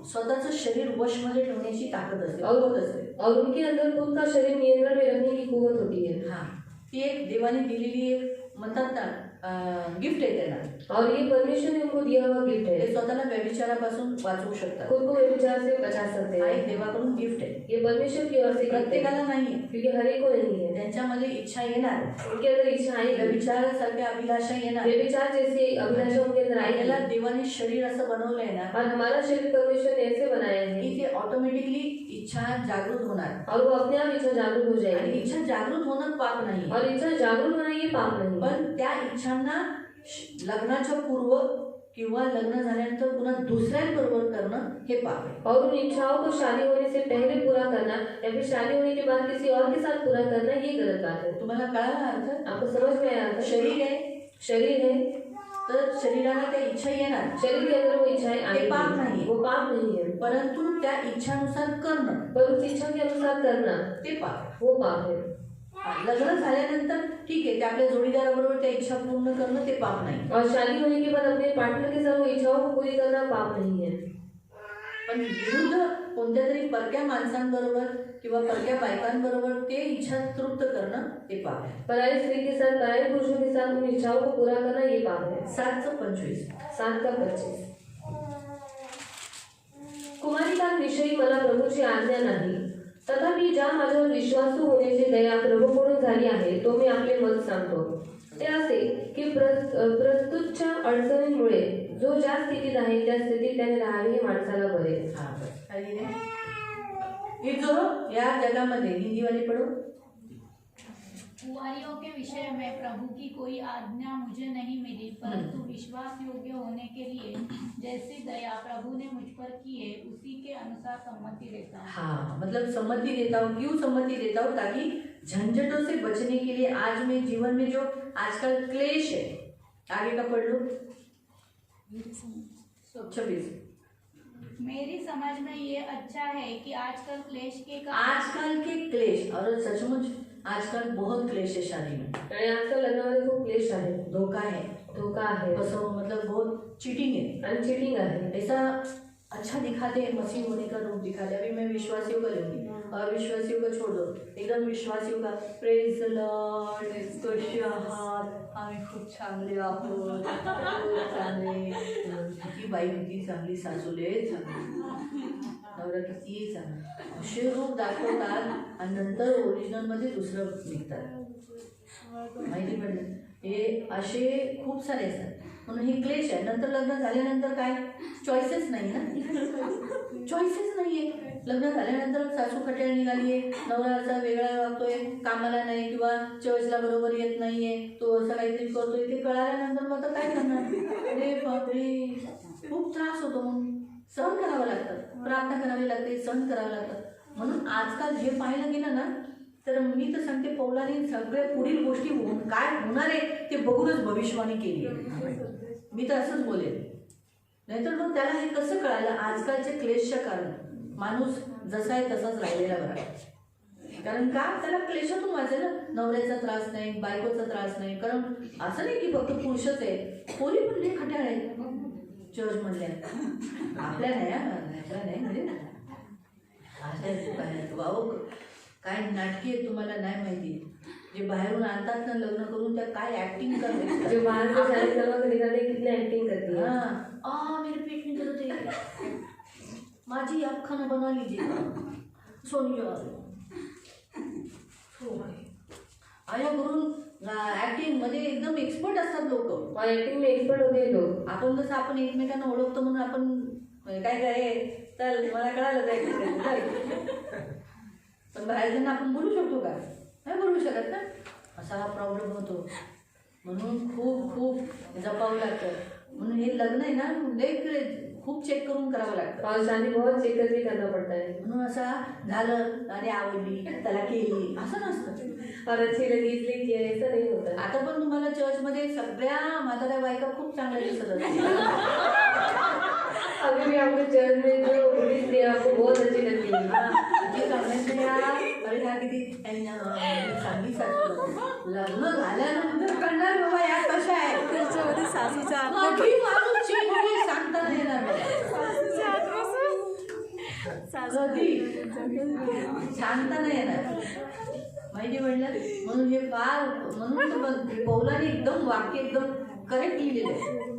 स्वतःचं शरीर वशमध्ये ठेवण्याची ताकद असते, और कुवत असते. और उनके अंदर खुद का शरीर नियंत्रण में रखने की कुवत होती है. हा, ती एक देवाने दिलेली एक म्हणतात ना गिफ्ट आहे त्यांना. और ये परमेश्वर ने उनको दिया हुआ गिफ्ट ते है. स्वतःला व्यभिचारापासून वाचवू शकतात. खुद को व्यभिचार से बचा सकते हा हैं. एक देवाकडून गिफ्ट आहे. ये परमेश्वर की ओर से गिफ्ट है, प्रत्येकाला नाहीये. क्योंकि हर एक को नहीं है. त्यांच्यामध्ये इच्छा येणार, उनके अंदर इच्छा आएगी, व्यभिचारासारख्या अभिलाषा येणार. व्यभिचार जैसी अभिलाषा उनके अंदर आपल्याला आएगी. देवाने शरीर असं बनवलंय ना और हमारा शरीर परमेश्वर ने ऐसे बनाया है की ते ऑटोमॅटिकली इच्छा जागृत होणार. और वो अपने आप इच्छा जागरूक हो आणि जाएगी. इच्छा जागृत होणं पाप नाही, और इच्छा जागरूक होना ये पाप नहीं. पण त्या इच्छांना लग्नाच्या पूर्व किंवा लग्न झाल्यानंतर पुन्हा दुसऱ्यांबरोबर करणं हे पाप आहे. और उन इच्छाओं को शादी होने से पहले पूरा करना या फिर शादी होने के बाद किसी और के साथ पूरा करना ये गलत बात है. तुम्हाला कळाला अर्थ? आपको समझ में आया? शरीर आहे शरीर है, तर शरीराला त्या इच्छा येणार, शरीर के अंदर वो इच्छाएं ते पाप आएंगी, नहीं. वो पाप नहीं है. परंतु त्या इच्छानुसार करणं पर उस इच्छा के अनुसार करना ते पाप आहे. वो पाप है. लग्न झाल्यानंतर ठीक आहे, ते आपल्या जोडीदाराबरोबर त्या इच्छा पूर्ण करणं ते पाप नाही. और शादी होने के बाद अपने पार्टनर के साथ वो इच्छाओं को पूरी करना पाप नहीं है. पण विरुद्ध कोणत्या तरी परक्या माणसांबरोबर किंवा परक्या बायकांबरोबर ते इच्छा तृप्त करणं ते पाप आहे. पराई स्त्री के साथ, पराई पुरुषों के साथ उन इच्छाओं को पूरा करना ये पाप है. 7:25 7:25. कुमारिकांविषयी मला प्रभूची आज्ञा नाही, तथापि ज्या माझ्यावर विश्वासू होण्याची दया प्रभूकडून झाली आहे तो मी आपले मत सांगतो. ते असे की प्रस्तुतच्या अडचणींमुळे जो ज्या स्थितीत आहे त्या स्थितीत त्याने राहावे हे माणसाला बरे. हा बस खाली नाही. हे जो या जगामध्ये हिंदीवाली पढो. कुंवारियों के विषय में प्रभु की कोई आज्ञा मुझे नहीं मिली, परंतु विश्वास योग्य होने के लिए जैसी दया प्रभु ने मुझ पर की है उसी के अनुसार सम्मति देता हूँ. हाँ, मतलब सम्मति देता हूँ. क्यों सम्मति देता हूँ? ताकि झंझटों से बचने के लिए आज में जीवन में जो आजकल क्लेश है, आगे का पढ़ लो 26. मेरी समझ में ये अच्छा है कि आजकल क्लेश के आजकल के क्लेश, और सचमुच आजकल बहुत क्लेश है शादी में. आणि आजकाल लग्नामध्ये खूप क्लेश आहे, धोखा है, धोका आहे मतलब बहुत चीटिंग है आणि चिटिंग आहे. ऐसा अच्छा दिखाते हैं, मसीह होने का रूप दिखाते हैं. अभी मैं विश्वासियों का लूंगी और विश्वासियों का छोड़ दो, एकदम विश्वासियों का प्रेज द लॉर्ड, कसे आहात, आम्ही खूप चांगले आहोत, खूप चांगले, किती बाई किती चांगली, सासूले चांगली, नवरा किती चांगला, असे रूप दाखवतात आणि नंतर ओरिजिनल मध्ये दुसरं निघतात. माहिती पडलं? हे असे खूप सारे असतात. म्हणून हे क्लेश आहे. नंतर लग्न झाल्यानंतर काय चॉईसेस नाही ना, चॉईसेस नाही आहे. लग्न झाल्यानंतर सासू खट्याळ निघाली आहे, नवरा असा वेगळा वागतोय, कामाला नाही किंवा चर्चला बरोबर येत नाहीये, तो असं काहीतरी करतोय, ते कळाल्यानंतर मग आता काय करणार. अरे बापरे, खूप त्रास होतो. म्हणून सहन करावं लागतं, प्रार्थना करावी लागते, सहन करावं लागतं. म्हणून आजकाल हे पाहायला गेलं ना तर मी तर सांगते पौलाने सगळ्या पुढील गोष्टी काय होणार आहे ते बघूनच भविष्यवाणी केली. मी तर असंच बोलेन. नाहीतर मग त्याला हे कसं कळालं. आजकालच्या क्लेशच्या कारण माणूस जसा आहे तसाच राहिलेला बरा. कारण का त्याला क्लेशातून वाचेल ना. नवऱ्याचा त्रास नाही, बायकोचा त्रास नाही. कारण असं नाही की फक्त पुरुषच आहे, पोरी पण लई खट्याळ आहेत चर्च मधल्या. आपल्या नाही, आपल्या नाही म्हणजे भाऊ काय नाटकी आहे तुम्हाला नाही माहिती. जे बाहेरून आणतात ना लग्न करून त्या काय ऍक्टिंग करते, जो बाहर से शादी करवा के निकाले कितने एक्टिंग करती है. हाँ मेरे पेट में दर्द है, माझी आप खाना बना लीजिए सोनी आया करून ऍक्टिंग मध्ये एकदम एक्सपर्ट असतात लोक. एक्टिंग में एक्सपर्ट होते हैं लोग. आपण कसं आपण एकमेकांना ओळखतो म्हणून आपण काय काय चल मला कळालं काय, पण बाहेरच्यांना आपण बोलू शकतो का, नाही बोलू शकत ना. असा हा प्रॉब्लेम होतो. म्हणून खूप खूप जपावं लागतं. म्हणून हे लग्न आहे ना खूप चेक करून करावं लागतं. और शादी बहुत चेक करके करना पड़ता है. म्हणून असं झालं अरे आवडली त्याला केली असं नसतं. और अच्छी लगी इसलिए किया, ऐसा नहीं होता. आता पण तुम्हाला चर्चमध्ये सगळ्या म्हाताऱ्या बायका खूप चांगल्या दिसत असतात. अभी भी आपको चर्च में जो बुढ़ी थी आपको बहुत अच्छी लगती है. अरे ह्या किती चांगली सासू. लग्न झाल्यानंतर कळणार बाबा या कशा आहे. त्याच्यामध्ये सासूचा कधी माणूस चेंज होईल सांगता नाही येणार. कधी सांगता नाही येणार माहिती म्हणलं. म्हणून हे फार म्हणून पौलाने एकदम वाक्य एकदम करेक्ट लिहिलेलं आहे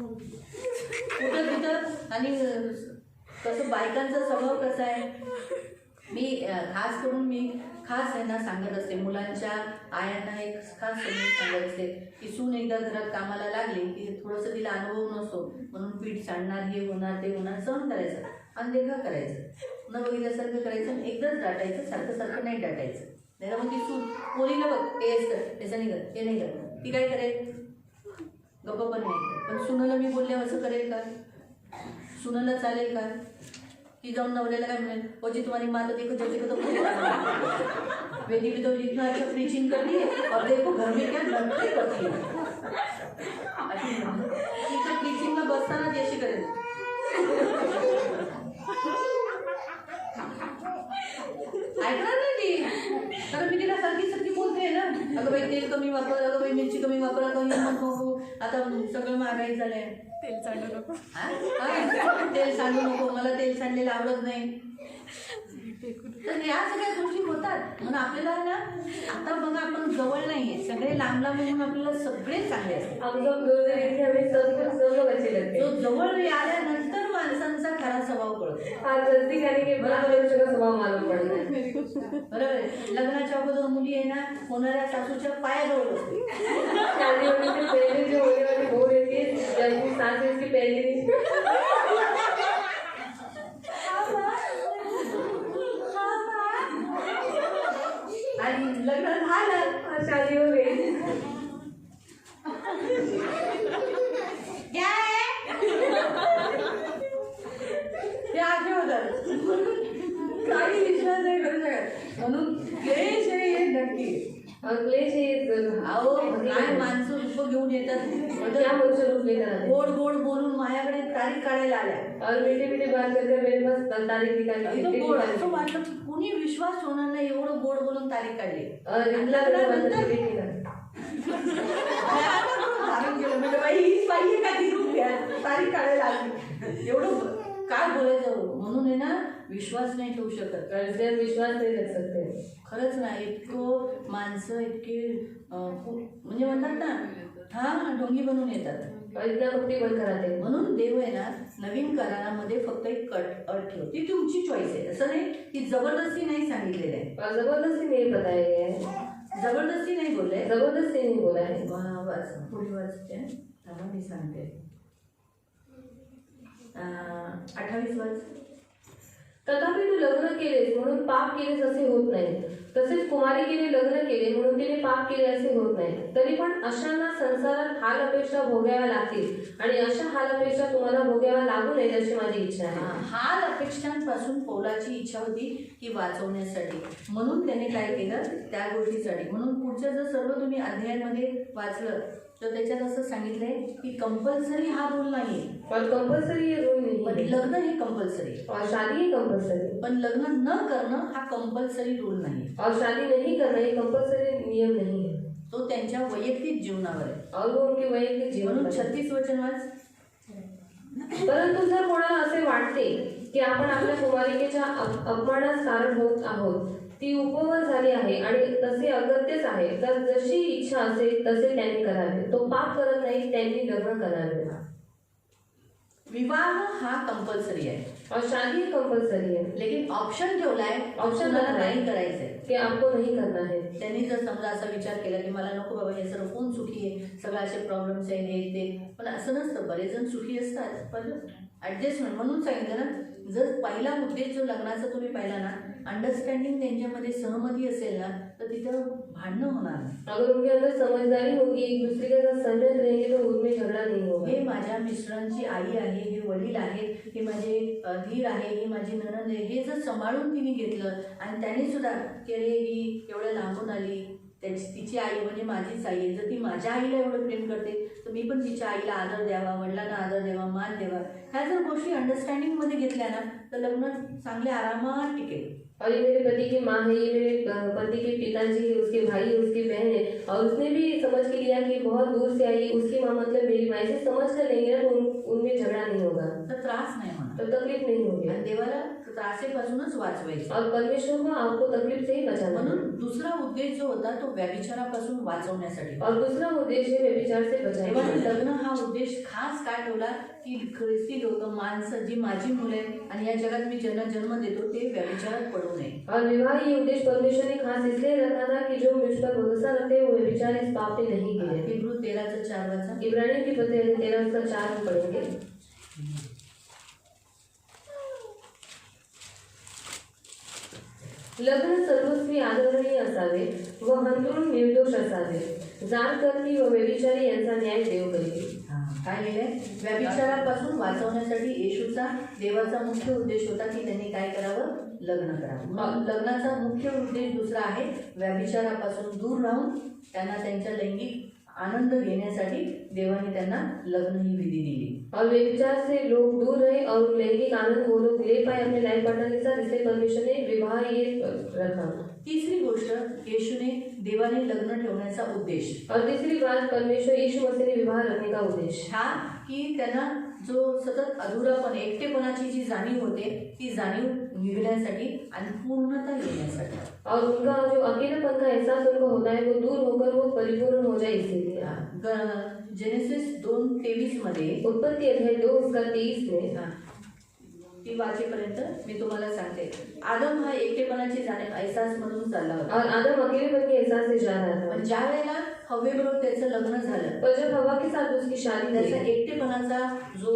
कुठं तिथं. आणि कसं बायकांचा स्वभाव कसा आहे. मी खास करून खास यांना सांगत असते, मुलांच्या आयांना एक खास समजून सांगत असते की सून एकदा घरात कामाला लागली की थोडंसं तिला अनुभव नसतो. म्हणून पीठ सांडणार, हे होणार, ते होणार, सहन करायचं, अनदेखा करायचं, न बघितल्यासारखं करायचं, एकदाच डाटायचं, सारखं सारखं नाही डाटायचं. नाही तर मग ती सून पोरीला बघ हे असतं त्याचं नाही कर, हे नाही कर, ती काय करेल गप्प पण नाही. पण सुनाला मी बोलल्यावर असं करेल का, सुनाला चालेल का. ती जाऊन नवऱ्याला काय म्हणेल, ओ जी तुम्हारी माँ तो देखो जैसे को तो बेटी भी तो इतना अच्छा प्रीचिंग कर दी है और देखो घर में क्या नखरे करती है. तिच्या प्रीचिंगला बसताना ती अशी करेल. ऐकणार नाही ती. कारण मी तिला सारखी सारखी बोलते ना, अगं बाई तेल कमी वापर, अगं बाई मिरची कमी वापर, अगं हे नको, आता सगळं महागाई झालंय. तेल सांडू नको, तेल सांडू नको, मला तेल सांडलेलं आवडत नाही. तर या सगळ्या गोष्टी होतात. म्हणून आपल्याला ना आता बघा आपण जवळ नाहीये, सगळे लांब लांब म्हणून आपल्याला सगळे चांगले असतात. हम लोग दूर से देखते हमें सब लोग अच्छे लगते जो हैं. जवळ आल्यानंतर माणसांचा खरा स्वभाव कळतो. आज गलती करने के बाद मनुष्य का स्वभाव मालूम पड़ता है. बरोबर आहे. लग्नाच्या अगोदर मुली आहे ना होणाऱ्या सासूच्या पायाजवळ बसते. शादी होने से पहले जो होने वाली बहू रहती है, जब वो सास इसकी पहली आणि लग्न झालं, शादी हो गई. हे आठे होतात. काही विश्वास नाही करू शकत. म्हणून क्लेश हे नक्की. और क्लेश है. अहो काय माणसं रूप घेऊन येतात, क्या मनुष्य रूप लेकर आते हैं. गोड गोड बोलून माझ्याकडे तारीख काढायला आल्या. और मीठी मीठी बात करके मेरे पास तारीख निकाली. इतकं गोड असं वाटलं कुणी विश्वास होणार नाही एवढं गोड बोलून तारीख काढली. और इतना धारण केलं म्हणजे बाई हीच बाई का ती रूप घ्या तारीख काढायला आली. एवढं काय बोलायचं. म्हणून आहे ना विश्वास नाही ठेवू शकत. विश्वास नाही रख सकते. खरंच ना इतकं माणसं इतके म्हणजे म्हणतात ना हा ढोंगी बनून येतात. इतना कपटी बंद कराते. म्हणून देव आहे ना नवीन करारामध्ये फक्त एक अट ठेव, ती तुमची चॉईस आहे. असं नाही की जबरदस्ती नाही सांगितलेलं आहे. और जबरदस्ती नहीं बताया गया है. जबरदस्ती नहीं बोले, जबरदस्ती नहीं बोला है. वाच पुढे वाचते. थांबा मी सांगते. 28 वाच. तथापि तू लग्न केलेस म्हणून पाप केलेस असे होत नाही. तसेच कुमारिकेने लग्न केले म्हणून तिने पाप केले असे होत नाही. तरी पण अशांना संसारात हाल अपेक्षा भोगाव्या लागतील आणि अशा हाल अपेक्षा तुम्हाला भोगाव्या लागू नयेत अशी माझी इच्छा आहे. हाल अपेक्षांपासून पौलाची इच्छा होती की वाचवण्यासाठी, म्हणून त्याने काय केलं त्या गोष्टीसाठी. म्हणून पुढचं जर सर्व तुम्ही अध्यायामध्ये वाचलं तर त्याच्यात असं सांगितलंय की कंपल्सरी हा रूल नाही, और कंपल्सरी ये रूल पण नहीं है लग्न हे कंपल्सरी, और शादी ही कंपल्सरी, पण लग्न न करणं हा कंपल्सरी रूल नाही. और शादी नहीं करना ये कंपल्सरी नियम नहीं है. तो त्यांच्या वैयक्तिक जीवनावर आहे. और वो उनके वैयक्तिक जीवन म्हणून पर है. 36 वचन वाच. परंतु जर कोणाला असे वाटते की आपण आपल्या कुमारिकेच्या अपमानास कारण होत आहोत, ती उपवन झाली आहे आणि तसे अगत्यच आहे, तर जशी इच्छा असेल तसे त्यांनी करावे. तो पाप करत नाही, त्यांनी लग्न करावे. विवाह हा कंपल्सरी आहे, और शादी कंपल्सरी है, लेकिन ऑप्शन ठेवलाय, ऑप्शन तुम्हाला रखा है नाही करायचंय. कि आपको नहीं करना है. त्यांनी जर समजा असा विचार केला की मला नको बाबा, हे सर्व कोण सुखी आहे, सगळे असे प्रॉब्लेम्स आहे हे ते, पण असं नसतं. बरेच जण सुखी असतात, पण ऍडजस्टमेंट म्हणून सांगितलं ना. जर पहिला उद्देश जो लग्नाचा तुम्ही पाहिला ना, अंडरस्टँडिंग त्यांच्यामध्ये सहमती असेल ना, तर तिथं भांडणं होणार नाही. अगर उनके अंदर समझदारी होगी, एक दूसरे के साथ सहमत रहेंगे, तो उनमें झगड़ा नहीं होगा. हे माझ्या मिस्टरांची आई आहे, हे वडील आहेत, हे माझे धीर आहे, ही माझी नणंद आहे, हे जर सांभाळून तिने घेतलं आणि त्याने सुद्धा की अरे ही एवढ्या लांबून आली, तिची आई म्हणजे माझीच आई आहे, जर ती माझ्या आईला एवढं प्रेम करते तर मी पण तिच्या आईला आदर द्यावा, वडिलांना आदर द्यावा, मान द्यावा. ह्या जर गोष्टी अंडरस्टँडिंगमध्ये घेतल्या ना तर लग्न चांगले आरामात टिकेल. और ये मेरे पति की माँ है, ये मेरे पति के पिताजी है, उसके भाई है, उसकी बहन है, और उसने भी समझ के लिया कि बहुत दूर से आई, उसकी माँ मतलब मेरी माँ, ऐसे समझ कर लेंगे ना तो उनमें झगड़ा नहीं होगा, तर त्रास नाही होणार. तो तकलीफ नहीं होगी. आणि देवाला त्रासेपासूनच वाचवायचं. और परमेश्वर को आपको तकलीफ से ही बचाना है. म्हणून दुसरा उद्देश जो होता तो व्यभिचारापासून वाचवण्यासाठी. और दूसरा उद्देश्य है व्यभिचार से बचाना. देवाने लग्न हा उद्देश खास काय ठेवला की ख्रिस्ती लोक, माणसं जी माझी मुलं आहेत आणि या जगात मी ज्यांना जन्म देतो ते व्यभिचारात पडू नये. और विवाह ये उद्देश्य परमेश्वर ने खास इसलिए रखा था कि जो मुझ पर भरोसा रखते हैं वो व्यभिचार इस पाप में नहीं गिरे. हिब्रू 13:4 वाचा. इब्रानियों की पत्र 13:4 हम पढ़ेंगे. लग्न सर्वस्वी आदरणीय असावे व हंतरून निर्दोष असावे. जाण करती व व्यभिचारी यांचा न्याय देव करील. काय लिहिलंय? व्यभिचारापासून वाचवण्यासाठी येशूचा, देवाचा मुख्य उद्देश होता की त्यांनी काय करावं, लग्न करावं. मग लग्नाचा मुख्य उद्देश दुसरा आहे, व्यभिचारापासून दूर राहून त्यांना त्यांच्या लैंगिक आनंद घेण्यासाठी देवाने त्यांना लग्न ही विधी दिली. और व्यभिचार से लोग दूर रहे और लैंगिक आनंद वो लोग ले पाए अपने लाइफ पार्टनर के साथ, इसलिए परमेश्वर ने विवाह ये रखा. तिसरी गोष्ट, येशूने, देवाने लग्न ठेवण्याचा उद्देश. और तीसरी बात, परमेश्वर यीशु मसीह ने विवाह रखने का उद्देश हा की त्यांना जो सतत अधुरापण, एकटेपणाची जी जाणीव होते ती जाणीव निघण्यासाठी आणि पूर्णता येण्यासाठी. और उनका जो अकेलापन का एहसास उनको होता है वो दूर होकर वो परिपूर्ण हो जाए इसीलिए. जेनेसिस 2:23 मध्ये, उत्पत्ति अध्याय 2 उसका 23 में, ती वाचेपर्यंत मी तुम्हाला सांगते. आदम हा एकटेपणाची जाणीव एहसास म्हणून चालला होता. और आदम अकेलेपन के एहसास से जा रहा था. पण ज्या वेळेला हवेबरोबर त्याचं लग्न झालं, पर जब हवा के साथ उसकी शादी त्याचा हुई एकटेपणाचा जो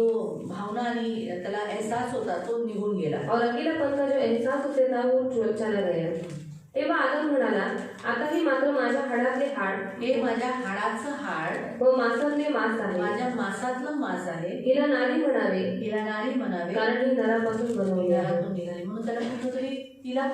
भावना आणि त्याला एहसास होता तो निघून गेला. और अकेलापन का जो एहसास उसे था वो चला गया. तेव्हा आदम म्हणाला, आता हे मात्र माझ्या हाडातले हाड, हे माझ्या हाडाचं हाड, व मांसातले मांस आहे. माझ्या मांसातलं मांस आहे. हिला नारी म्हणावे, हिला नारी म्हणावे, कारण ही नरापासून बनवली आहे. घरातून निघाली. म्हणून त्याला कुठेतरी तिला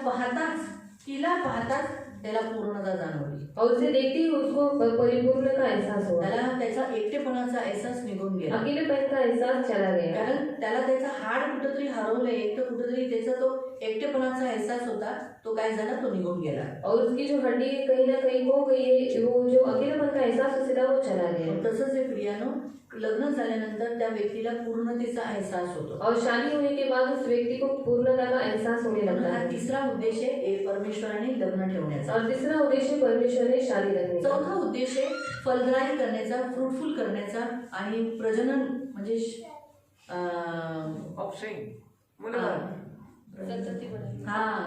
पाहताच त्याला पूर्णता जाणवली. और उसे देखते ही उसको परिपूर्ण का एहसास हुआ. त्याला त्याचा एकटेपणाचा एहसास निघून गेला. अकेलेपन का एहसास चला गया. कारण त्याला त्याचा हाड कुठेतरी हरवलंय, एक तर कुठेतरी त्याचा तो एकटेपणाचा एहसास होता तो काय झाला, तो निघून गेला. और उसकी जो हड्डी कहीं ना कहीं हो गई है, वो जो अकेलेपन का एहसास उसे था वो चला गया. तसंच हे प्रियानो, लग्न झाल्यानंतर त्या व्यक्तीला पूर्णतेचा एहसास होतो. और शादी होने के बाद उस व्यक्ति को पूर्णता का एहसास होने लगता हा है. तिसरा उद्देश आहे परमेश्वराने लग्न ठेवण्याचा. और तीसरा उद्देश्य परमेश्वर ने शादी रखने का. चौथा उद्देश आहे फलदायी करण्याचा, फ्रूटफुल करण्याचा आणि प्रजनन म्हणजे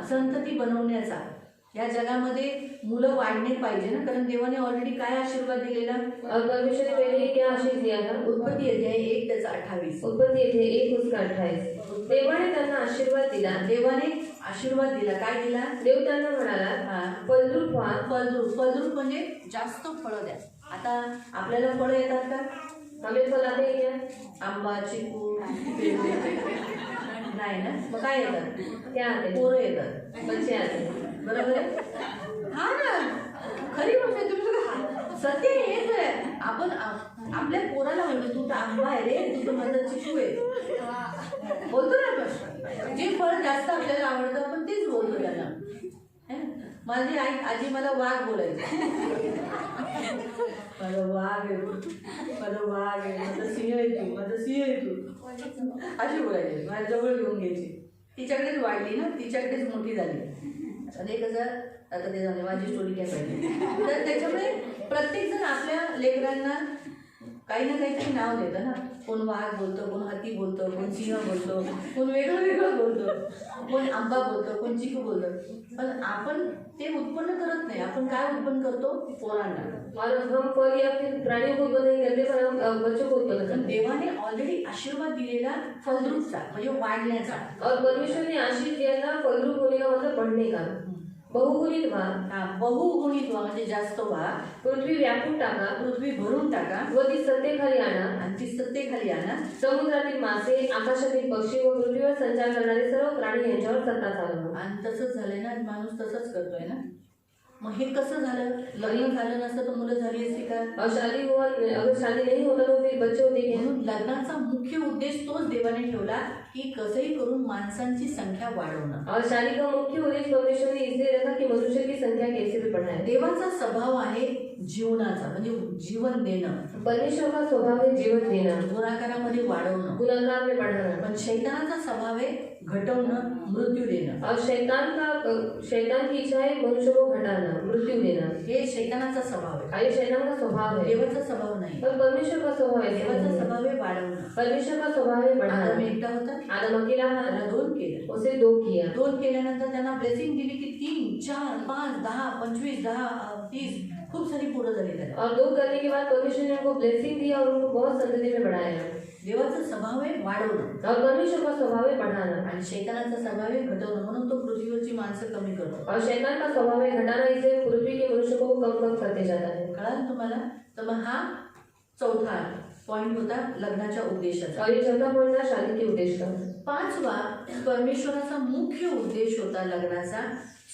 संतती बनवण्याचा. या जगामध्ये मुलं वाढणे पाहिजे ना, कारण देवाने ऑलरेडी काय आशीर्वाद दिलेला. और परमेश्वर ने पहले ही क्या आशीष दिया था? उत्पत्ती अध्याय 1 त्याचा 28. उत्पत्ति अध्याय 1 उसका 28. देवाने त्यांना आशीर्वाद दिला. देवाने आशीर्वाद दिला. काय दिला? देव त्यांना म्हणाला, हा, फलद्रूप व्हा. फलद्रूप म्हणजे जास्त फळं द्या. आता आपल्याला फळं येतात का? हमें फल आते हैं क्या? आंबा, चिकू, नाही ना, मग काय येतात? क्या आते हैं? पोरं येतात. बच्चे आते हैं. बरोबर आहे? हा ना, खरी गोष्ट आहे. तुम्ही सगळं सत्य हेच आहे. आपण आपल्या पोराला म्हणतो तू तर आंबा आहे रे, तू तर माझा चिकू आहे, बोलतो ना आपण. जे फळ जास्त आपल्याला आवडतं आपण तेच बोलतो त्यांना. है ना? माझी आजी मला वाघ बोलायची. माझं वाघ आहे, माझं वाघ आहे, माझं सिंह आहे तू, माझं सिंह आहे तू, अशी बोलायची. माझ्या जवळ घेऊन घ्यायची. तिच्याकडेच वाढली ना, तिच्याकडेच मोठी झाली. आणि कसं आता ते झाले, माझी स्टोरी काय पाहिजे. तर त्याच्यामुळे प्रत्येकजण आपल्या लेकरांना काही ना काहीतरी नाव देतं ना. कोण वाघ बोलतं, कोण हत्ती बोलतं, कोण सिंह बोलतो, कोण वेगळं वेगळं बोलतं, कोण आंबा बोलतं, कोण चिकू बोलतं. पण आपण ते उत्पन्न करत नाही. आपण काय उत्पन्न करतो? पोरांना. और हम फल या फिर प्राणियों को उत्पन्न नहीं करते, पर हम बच्चों को उत्पन्न पण करते. देवाने ऑलरेडी आशीर्वाद दिलेला फलद्रूपचा म्हणजे वाढण्याचा. और परमेश्वर ने आशीष दिया था फलद्रूप होने का मतलब बढ़ने का. बहुगुणित व्हा. हा, बहुगुणित व्हा म्हणजे जास्त व्हा. पृथ्वी व्यापून टाका पृथ्वी भरून टाका व ती सत्तेखाली आणा. आणि ती सत्तेखाली आणा. समुद्रातील मासे, आकाशातील पक्षी व पृथ्वीवर संचार करणारे सर्व प्राणी यांच्यावर सत्ता चालवा. आणि तसंच झालंय ना, माणूस तसंच करतोय ना. मग हे कसं झालं? लग्न झालं नसतं तर मुलं झाली असती का? और शादी हुआ, अगर शादी नहीं होता तो फिर बच्चे होते क्या? म्हणून लग्नाचा मुख्य उद्देश तोच देवाने ठेवला की कसंही करून माणसांची संख्या वाढवणं. और शादी का मुख्य उद्देश्य परमेश्वर ने इसलिए रखा कि मनुष्य की संख्या कैसे भी बढ़ाए. देवाचा स्वभाव आहे जीवनाचा म्हणजे जीवन देणं. परमेश्वर का स्वभाव है जीवन देना, गुणाकारामध्ये वाढवणं. गुणाकार में बढ़ाना. पण शैतानाचा स्वभाव आहे घटवणं, मृत्यू देणं. और शैतान की इच्छा है मनुष्य को घटाना, मृत्यू देना. हे शैतानाचा स्वभाव आहे. और शैतान का स्वभाव है. देवाचा स्वभाव नाही. पर परमेश्वर का स्वभाव है. देवाचा स्वभाव आहे वाढवणं. परमेश्वर का स्वभाव है आदम बढ़ाना. एकटा होता, आदम अकेला था, त्याला 2 केलं. उसे 2 किया. 2 केल्यानंतर त्यांना ब्लेसिंग दिली की 3, 4, 5, 10, 25, 10, 30 खूप सारी पोरं झाली त्याला. और 2 करने के बाद परमेश्वर ने उनको ब्लेसिंग दिया और उनको बहुत संतति में बढ़ाया. देवाचा स्वभाव आहे वाढवणं और परमेश्वर का स्वभाव है बढ़ाना. आणि शैतानाचा स्वभाव आहे घटवणं. म्हणून तो पृथ्वीवरची माणसं कमी करतो. और शैतान का स्वभाव है घटाना, इसलिए पृथ्वी के मनुष्य को कम कम करते जाता है. कळालं तुम्हाला? तर मग हा चौथा पॉइंट होता लग्नाच्या उद्देशाचा. और ये चौथा पॉइंट था शादी के उद्देश्य का. 5वा परमेश्वराचा मुख्य उद्देश होता लग्नाचा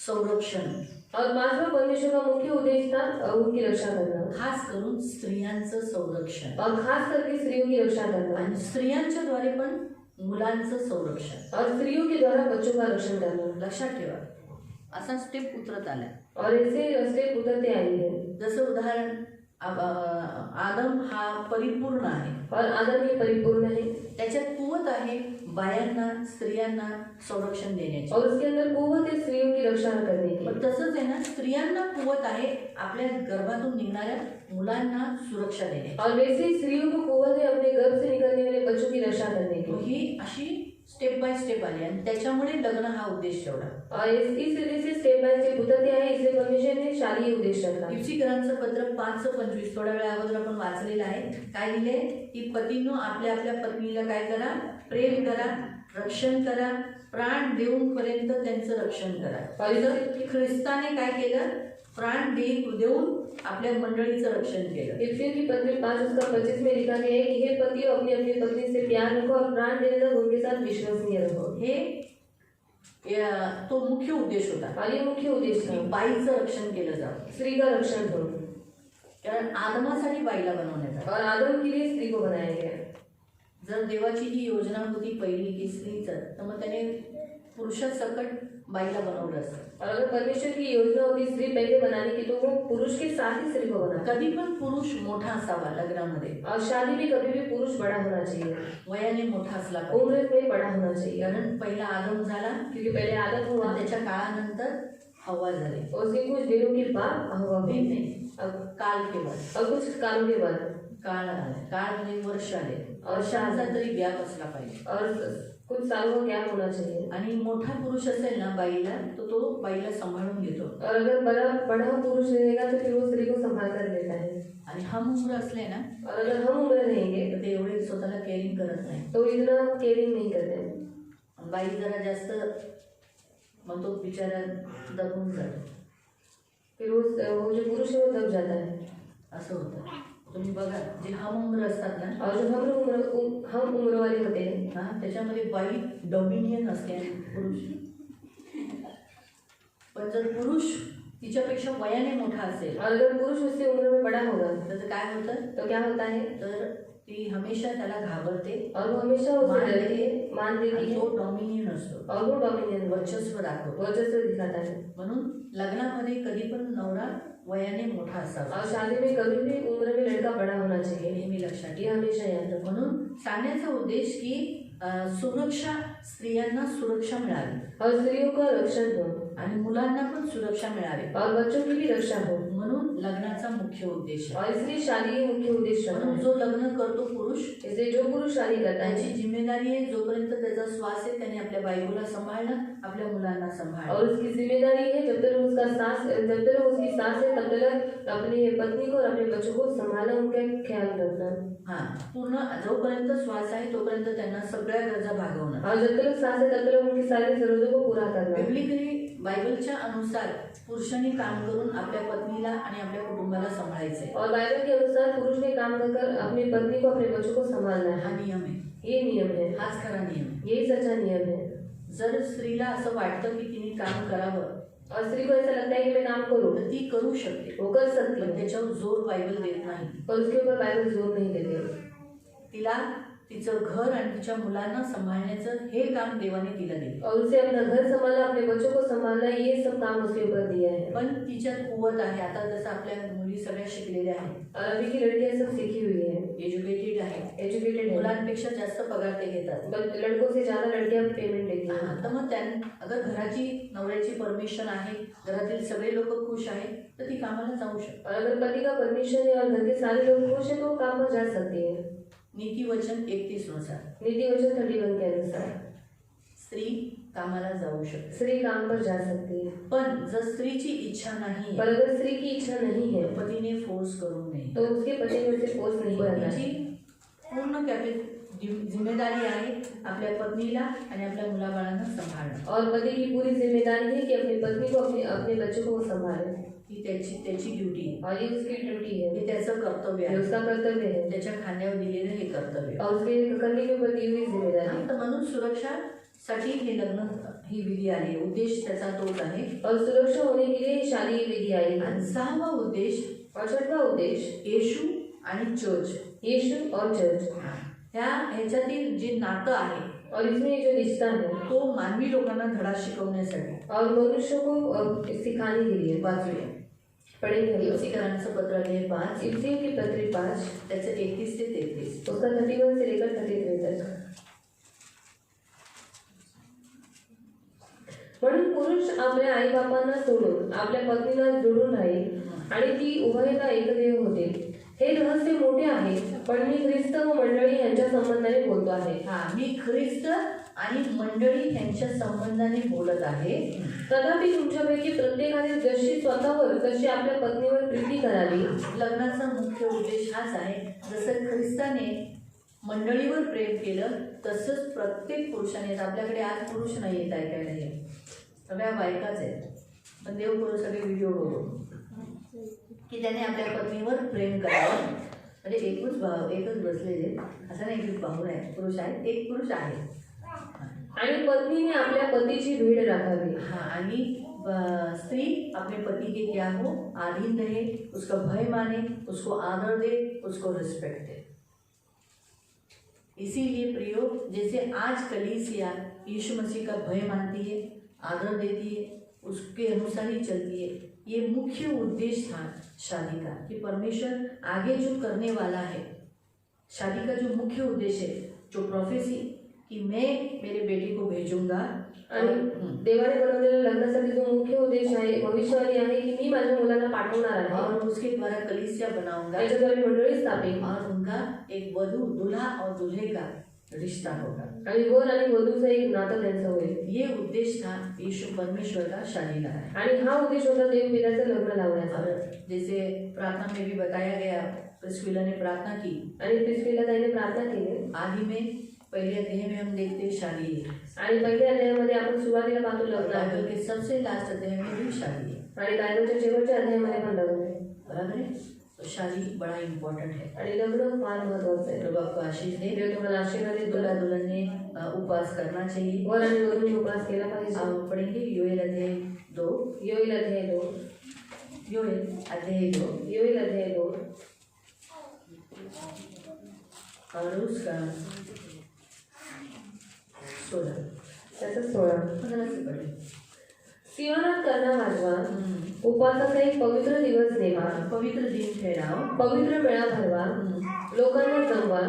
संरक्षण. और 5वां परमेश्वर का मुख्य उद्देश्य था उनकी रक्षा करना. खास करून स्त्रियांचं संरक्षण और खास करके स्त्रियों की रक्षा करना. आणि स्त्रियांच्या द्वारे पण मुलांचं संरक्षण. और स्त्रियों के द्वारा बच्चों का रक्षण करना. लक्षात ठेवा, असा स्टेप उतरत आला. और ऐसे स्टेप उतरते आई है. जसं उदाहरण आदम हा परिपूर्ण आहे. और आदम ही परिपूर्ण है. त्याच्यात कुवत आहे बायांना, स्त्रियांना संरक्षण देण्याची. और उसके अंदर कुवत है स्त्रियों की रक्षा करने की. पण तसंच आहे ना, स्त्रियांना कुवत आहे आपल्या गर्भातून निघणाऱ्या मुलांना सुरक्षा देण्याची. और वैसे ही स्त्रियों को कुवत है अपने गर्भ से निकलने वाले बच्चों की रक्षा करने की. ही अशी स्टेप बाय स्टेप आली आणि त्याच्यामुळे लग्न हा उद्देश ठेवला. और इस वजह से स्टेप बाय स्टेप उतरते आए, इसलिए परमेश्वर ने शादी उद्देश्य रखा. इफिसीकरांचं पत्र 5:25 थोड्या वेळा अगोदर आपण वाचलेलं आहे. काय लिहिले की पतींनो आपल्या आपल्या पत्नीला काय करा? प्रेम करा, रक्षण करा, प्राण देऊन पर्यंत त्यांचं रक्षण करा. ख्रिस्ताने काय केलं? प्राण देऊन आपल्या मंडळीचं रक्षण केलं. इफिसियों की पत्री 5:25 में लिखा गया है कि हे पतियों अपनी अपनी पत्नी से प्यार रखो और प्राण देने तक उनके साथ विश्वसनीय रहो. हे तो मुख्य उद्देश होता. और ये मुख्य उद्देश्य की था बाईचं रक्षण केलं जावं. स्त्री का रक्षण करो. कारण आदमासाठी बाईला बनवण्यात और आदम के लिए स्त्री को बनाया गया. जर देवाची ही योजना होती पहिली की स्त्रीचं, तर मग त्याने पुरुषासकट बाईला बनवलं असतं. और अगर परमेश्वर की योजना होती स्त्री पहले बनाने की, तो वो पुरुष के साथ ही स्त्री को बनाता. कधी पण पुरुष मोठा असावा लग्नामध्ये. और शादी में कभी भी पुरुष बड़ा होना चाहिए, वयाने मोठा असला पाहिजे. उम्र में बड़ा होना चाहिए. कारण पहिला आदम झाला, क्योंकि पहले आदम हुआ, त्याच्या काळानंतर हवा झाली. और उसके कुछ दिनों के बाद हवा हुई. नाही, काल केवळ. और कुछ कालों के बाद काळ आले. काळ म्हणजे वर्ष आले. वर्षांचा तरी गॅप असला पाहिजे. और कुछ सालों का गैप होना चाहिए। आणि मोठा पुरुष असेल ना बाईला, तर तो बाईला सांभाळून घेतो. और अगर बड़ा पुरुष रहेगा तो फिर वो स्त्री को संभाल कर लेता है। आणि हम उम्र असले ना, और अगर हम उम्र रहेंगे तर ते एवढे स्वतःला केअरिंग करत नाही. तो इतना केयरिंग नहीं करते हैं। बाई जरा जास्त मग तो बिचारा दबून जातो. फिर वो जो पुरुष है वो दब जाता है। असं होतं. तुम्ही बघा, जे हम उम्र असतात ना, और जो हम उम्र वाले होते हैं हा, त्याच्यामध्ये बाई डॉमिनियन असते आणि पुरुष. पण जर पुरुष तिच्यापेक्षा वयाने मोठा असेल, और अगर पुरुष उससे उम्र में बड़ा होगा तर काय होतं, तो क्या होता है, तर ती हमेशा त्याला घाबरते और वो हमेशा उसे डरती है, मान देती आणि है, तो डॉमिनियन असतो, और वो डोमिनेट वर्चस्व दाखवतो. वर्चस्व दिखाता है। म्हणून लग्नामध्ये कधी पण नवरा वयाने मोठा असावा, और शादी में कभी भी उम्र में लड़का बड़ा होना चाहिए, नेहमी लक्षात ये ठेवा. हमेशा याद रखो। म्हणून सांगण्याचा उद्देश की सुरक्षा, स्त्रियांना सुरक्षा मिळावी और स्त्रियों का रक्षण हो आणि मुलांना पण सुरक्षा मिळावी, और बच्चों की भी रक्षा हो, म्हणून लग्नाचा मुख्य उद्देश आहे. और इसलिए शादी के मुख्य उद्देश्य म्हणून है। जो लग्न करतो पुरुष, इसलिए जो पुरुष शादी करता त्याची है जिम्मेदारी आहे, जोपर्यंत त्याचा श्वास आहे त्याने आपल्या बायकोला सांभाळणं, आपल्या मुलांना सांभाळणं. और उसकी जिम्मेदारी है जब तक उसकी सांस है तब तक अपनी पत्नी को और अपने बच्चों को संभालना, उनका ख्याल रखना। हा, पूर्ण जोपर्यंत श्वास आहे तोपर्यंत त्यांना सगळ्या गरजा भागवणं. और जब तक सांस है तब तक उनकी सारी जरूरतों को पूरा करना। बिब्लिकली बायबलच्या अनुसार पुरुषांनी काम करून आपल्या पत्नीला आणि आपल्या कुटुंबाला सांभाळायचंय. और बाइबल के अनुसार पुरुष ने काम कर अपनी पत्नी को अपने बच्चों को संभालना हा है। नियम आहे, ये नियम है, हाच खरा नियम आहे. यही सच्चा नियम है। जर स्त्रीला असं वाटतं की तिने काम करावं, और स्त्री को ऐसा लगता है कि मैं काम करूँ, तर ती करू शकते, वो कर सकती पण है, त्याच्यावर जोर बायबल देत नाही. पर उसके ऊपर बाइबल जोर नहीं देते। तिला तिचं घर आणि तिच्या मुलांना सांभाळण्याचं हे काम देवाने तिला दिलं. और उसे अपना घर संभालना, अपने बच्चों को संभालना, ये सब काम उसके ऊपर दिया है। पण तिच्यात कुवत आहे. आता जसं आपल्या मुली सगळ्या शिकलेल्या आहेत, और अभी की लड़कियां सब सीखी हुई है, एज्युकेटेड आहेत, एजुकेटेड है, मुलांपेक्षा जास्त पगार ते घेतात. बट लड़कों से ज्यादा लड़कियां पेमेंट देती हा, हैं। तर मग अगर घराची नवऱ्याची परमिशन आहे, घरातील सगळे लोक खुश आहेत, तर ती कामाला जाऊ शकतात. और अगर पति का परमिशन है और घर के सारे लोग खुश है तो वो काम पर जा सकती है। नीति वचन 31 नुसार नीति वचन 31 के अनुसार स्त्री कामाला जाऊ शकते. स्त्री काम पर जा सकती है। पण जर स्त्रीची इच्छा नाही पर अगर स्त्री की इच्छा नहीं है पतीने फोर्स करू नये. तो उसके पति ने उसे फोर्स नहीं करना पतीची है। पूर्ण जिम्मेदारी आहे आपल्या पत्नीला आणि आपल्या मुलाबाळांना सांभाळणं. और पति की पूरी जिम्मेदारी है कि अपनी पत्नी को अपने बच्चों को संभाले। ही त्याची ड्युटी आहे, और ये उसकी ड्यूटी है, हे त्याचं कर्तव्य ये आहे, उसका कर्तव्य है, त्याच्या खांद्यावर दिलेलं हे कर्तव्य. और उसके करने के ऊपर दी हुई जिम्मेदारी। तर म्हणून सुरक्षासाठी हे लग्न, ही विधी आली. उद्देश त्याचा तोच आहे. और सुरक्षा होने के लिए शादी की विधि आई है। आणि 6वा उद्देश और 6वां उद्देश्य येशू आणि चर्च. यीशु और चर्च। ह्याच्यातील जे नातं आहे और इसमें जो रिश्ता है तो मानवी लोकांना धडा शिकवण्यासाठी. और मनुष्य को सिखाने के लिए वाचूया. पढ़ेंगे। इफिसीकरांचं पत्र आहे 5, इफिसियों की पत्री 5 त्याचं 31 ते 33. उसका 31 से लेकर 33 तक। म्हणून पुरुष आपल्या आई बापांना सोडून आपल्या पत्नीला जोडून राहील आणि ती उभयता एकदेव होतील. हे रहस्य मोठे आहे, पण मी ख्रिस्त व मंडळी यांच्या संबंधाने बोलतो आहे। हा, मी ख्रिस्त आणि मंडळी यांच्या संबंधाने बोलत आहे. तथापि तुमच्यापैकी प्रत्येकाने जशी स्वतःवर तशी आपल्या पत्नीवर प्रीती करावी। लग्नाचा मुख्य उद्देश हाच आहे. जसं ख्रिस्ताने मंडळीवर प्रेम केलं तसंच प्रत्येक पुरुषाने. आपल्याकडे आज पुरुष नाही येत ऐकायला, हे सगळ्या बायकाच आहेत, पण देव करू सगळे व्हिडिओ बघू की त्याने आपल्या पत्नीवर प्रेम करावं. म्हणजे एकच बसलेले, असं नाही की भाऊ आहे, पुरुष आहे, एक पुरुष आहे. आणि पत्नीने आपल्या पतीची भीड राखावी। हाँ, आणि स्त्री अपने पति के क्या हो, आधीन रहे, उसका भय माने, उसको आदर दे, उसको रिस्पेक्ट दे. इसीलिए प्रियो, जैसे आज कलीसिया यीशु मसीह का भय मानती है, आदर देती है, उसके अनुसार ही चलती है. ये मुख्य उद्देश्य था शादी का, कि परमेश्वर आगे जो करने वाला है, शादी का जो मुख्य उद्देश्य है, जो प्रोफेसी कि मैं मेरे बेटे को भेजूंगा. आणि देवाने बनवलेल्या लग्नासाठी जो मुख्य उद्देश आहे, भविष्यवाणी आहे की मी माझ्या मुलांना पाठवणार आहे और उसके द्वारा कलीसिया बनाऊंगा, त्याच्याद्वारे मंडळी स्थापित और उनका एक वधू, दूल्हा और दूल्हे का रिश्ता होगा। आणि वर आणि वधूचं एक नातं त्यांचं होईल. ये उद्देश्य था यीशु परमेश्वर का शादी लगाना। आणि हा उद्देश होता देवपिताचं लग्न लावण्याचा. और जैसे प्रार्थना में भी बताया गया, प्रिस्किला ने प्रार्थना की, आणि प्रिस्किला ताईने प्रार्थना केली. आदि में पहले अध्याय में हम देखते शादी है, आणि पहिल्या अध्यायामध्ये आपण सुरुवातीला पाहतो लग्न आहे. बाइबल के सबसे लास्ट अध्याय में भी शादी है, आणि बायबलच्या शेवटच्या अध्यायामध्ये पण लग्न आहे. बराबर है। तो शादी बड़ा इम्पोर्टेंट है। आणि लग्न फार महत्वाचं आहे. प्रभु आपको आशीष दे। देव तुम्हाला आशीर्वाद देतो. दूल्हा दुल्हन ने उपवास करना चाहिए। वर आणि वधूने उपवास केला पाहिजे. हम पढ़ेंगे योएल अध्याय 2, योएल अध्याय 2, योएल अध्याय 2 योएल अध्याय 2 और उसका 16 त्याचं 16. 15 से पढ़े। सियोनात कर्णा वाजवा, उपवासाचा एक पवित्र दिवस नेमा, पवित्र दिन ठहराओ, पवित्र मेळा भरवा, लोकांना जमवा,